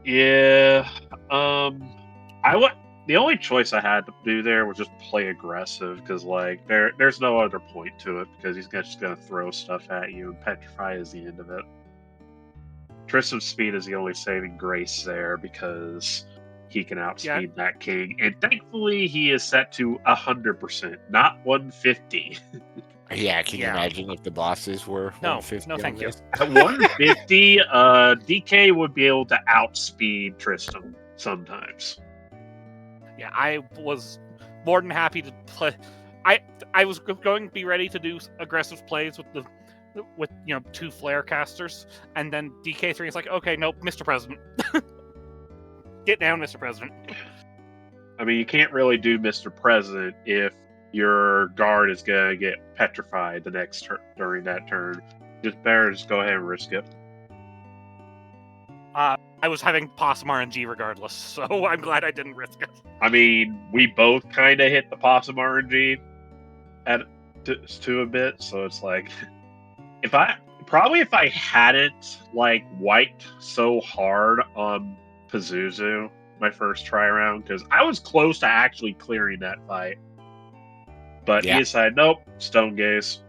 Yeah. The only choice I had to do there was just play aggressive, because like there's no other point to it, because he's just gonna throw stuff at you, and Petrify is the end of it. Tristram's speed is the only saving grace there, because he can outspeed that king, and thankfully he is set to 100%, not 150. Yeah, can you Yeah. imagine if the bosses were No, 150 no, on thank you. this? At 150, DK would be able to outspeed Tristram sometimes. Yeah, I was more than happy to play. I was going to be ready to do aggressive plays with 2 flare casters, and then DK3 is like, okay, nope, Mr. President, get down, Mr. President. I mean, you can't really do Mr. President if your guard is gonna get petrified the next turn during that turn. Just better just go ahead and risk it. I was having possum RNG regardless, so I'm glad I didn't risk it. I mean, we both kind of hit the possum RNG to a bit, so it's like, if I hadn't like wiped so hard on Pazuzu my first try around, because I was close to actually clearing that fight, but he decided, nope, Stone Gaze.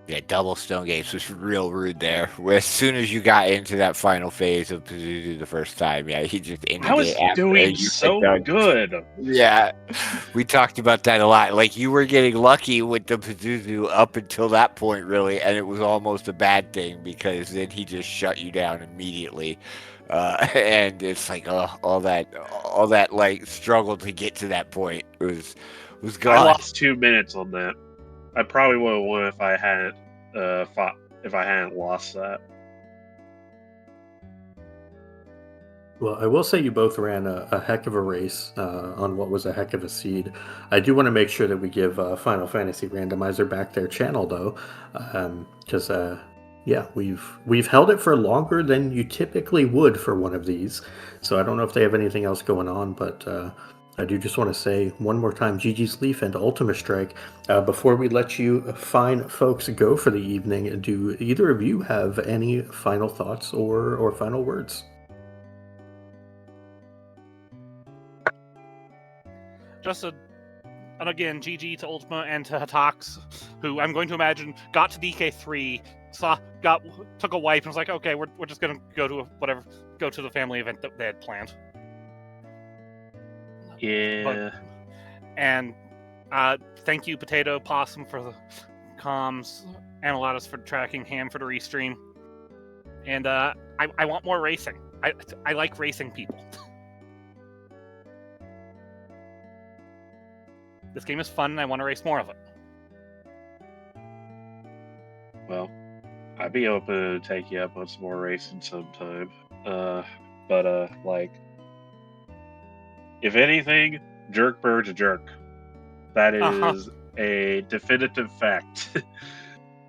Yeah, double Stone Gates was real rude there. As soon as you got into that final phase of Pazuzu the first time, he just ended I was it after doing you so picked up. good. Yeah, we talked about that a lot. Like, you were getting lucky with the Pazuzu up until that point, really, and it was almost a bad thing, because then he just shut you down immediately. And it's like all that like struggle to get to that point was I gone. lost 2 minutes on that. I probably would have won if I hadn't if I hadn't lost that. Well, I will say you both ran a heck of a race on what was a heck of a seed. I do want to make sure that we give Final Fantasy Randomizer back their channel, though, because yeah, we've held it for longer than you typically would for one of these. So I don't know if they have anything else going on, but I do just want to say one more time, GG's Leaf and Ultima Strike. Before we let you fine folks go for the evening, do either of you have any final thoughts or final words? And again, GG to Ultima and to Hatox, who I'm going to imagine got to DK3, took a wipe, and was like, okay, we're just gonna go to the family event that they had planned. Yeah. And thank you, Potato Possum, for the comms, Analatus for tracking, Ham for the restream, and I want more racing. I like racing people. This game is fun, and I want to race more of it. Well, I'd be open to take you up on some more racing sometime. But like, if anything, Jerkbird's a jerk. That is a definitive fact.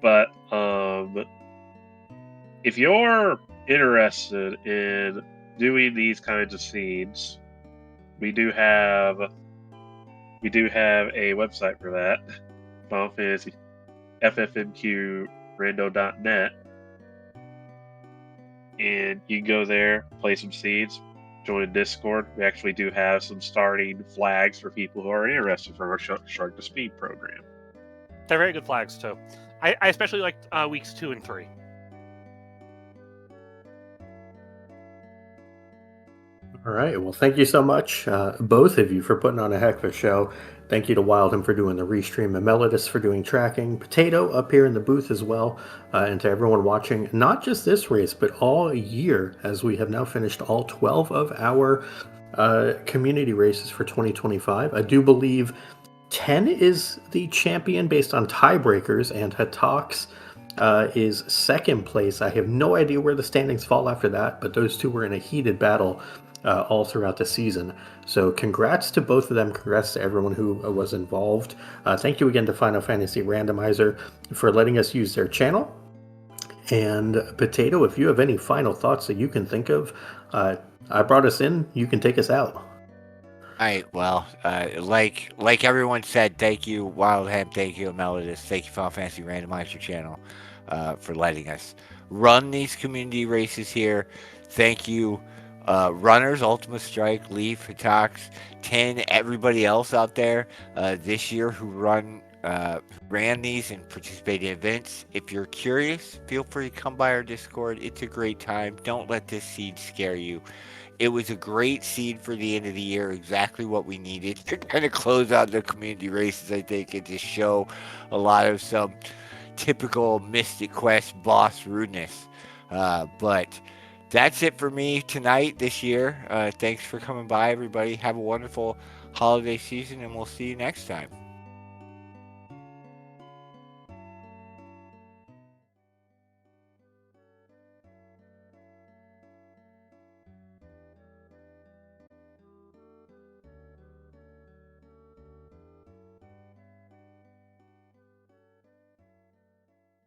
But if you're interested in doing these kinds of scenes, we do have a website for that. Final Fantasy FFMQRando.net. And you can go there, play some seeds, join Discord. We actually do have some starting flags for people who are interested from our Shark to Speed program. They're very good flags, too. I especially like weeks 2 and 3. All right. Well, thank you so much, both of you, for putting on a heck of a show. Thank you to Wildham for doing the restream, and Melodus for doing tracking, Potato up here in the booth as well, and to everyone watching, not just this race, but all year, as we have now finished all 12 of our community races for 2025. I do believe 10 is the champion based on tiebreakers, and Hatox is second place. I have no idea where the standings fall after that, but those two were in a heated battle all throughout the season. So congrats to both of them. Congrats to everyone who was involved. Thank you again to Final Fantasy Randomizer for letting us use their channel. And Potato, if you have any final thoughts that you can think of, I brought us in. You can take us out. All right. Well, like everyone said, thank you, Wildham. Thank you, Melodus. Thank you, Final Fantasy Randomizer channel, for letting us run these community races here. Thank you, runners, Ultima Strike, Leaf, Hatox, 10, everybody else out there this year who ran these and participated in events. If you're curious, feel free to come by our Discord. It's a great time. Don't let this seed scare you. It was a great seed for the end of the year, exactly what we needed to kind of close out the community races, I think, and just show a lot of some typical Mystic Quest boss rudeness. But that's it for me tonight, this year. Thanks for coming by, everybody. Have a wonderful holiday season, and we'll see you next time.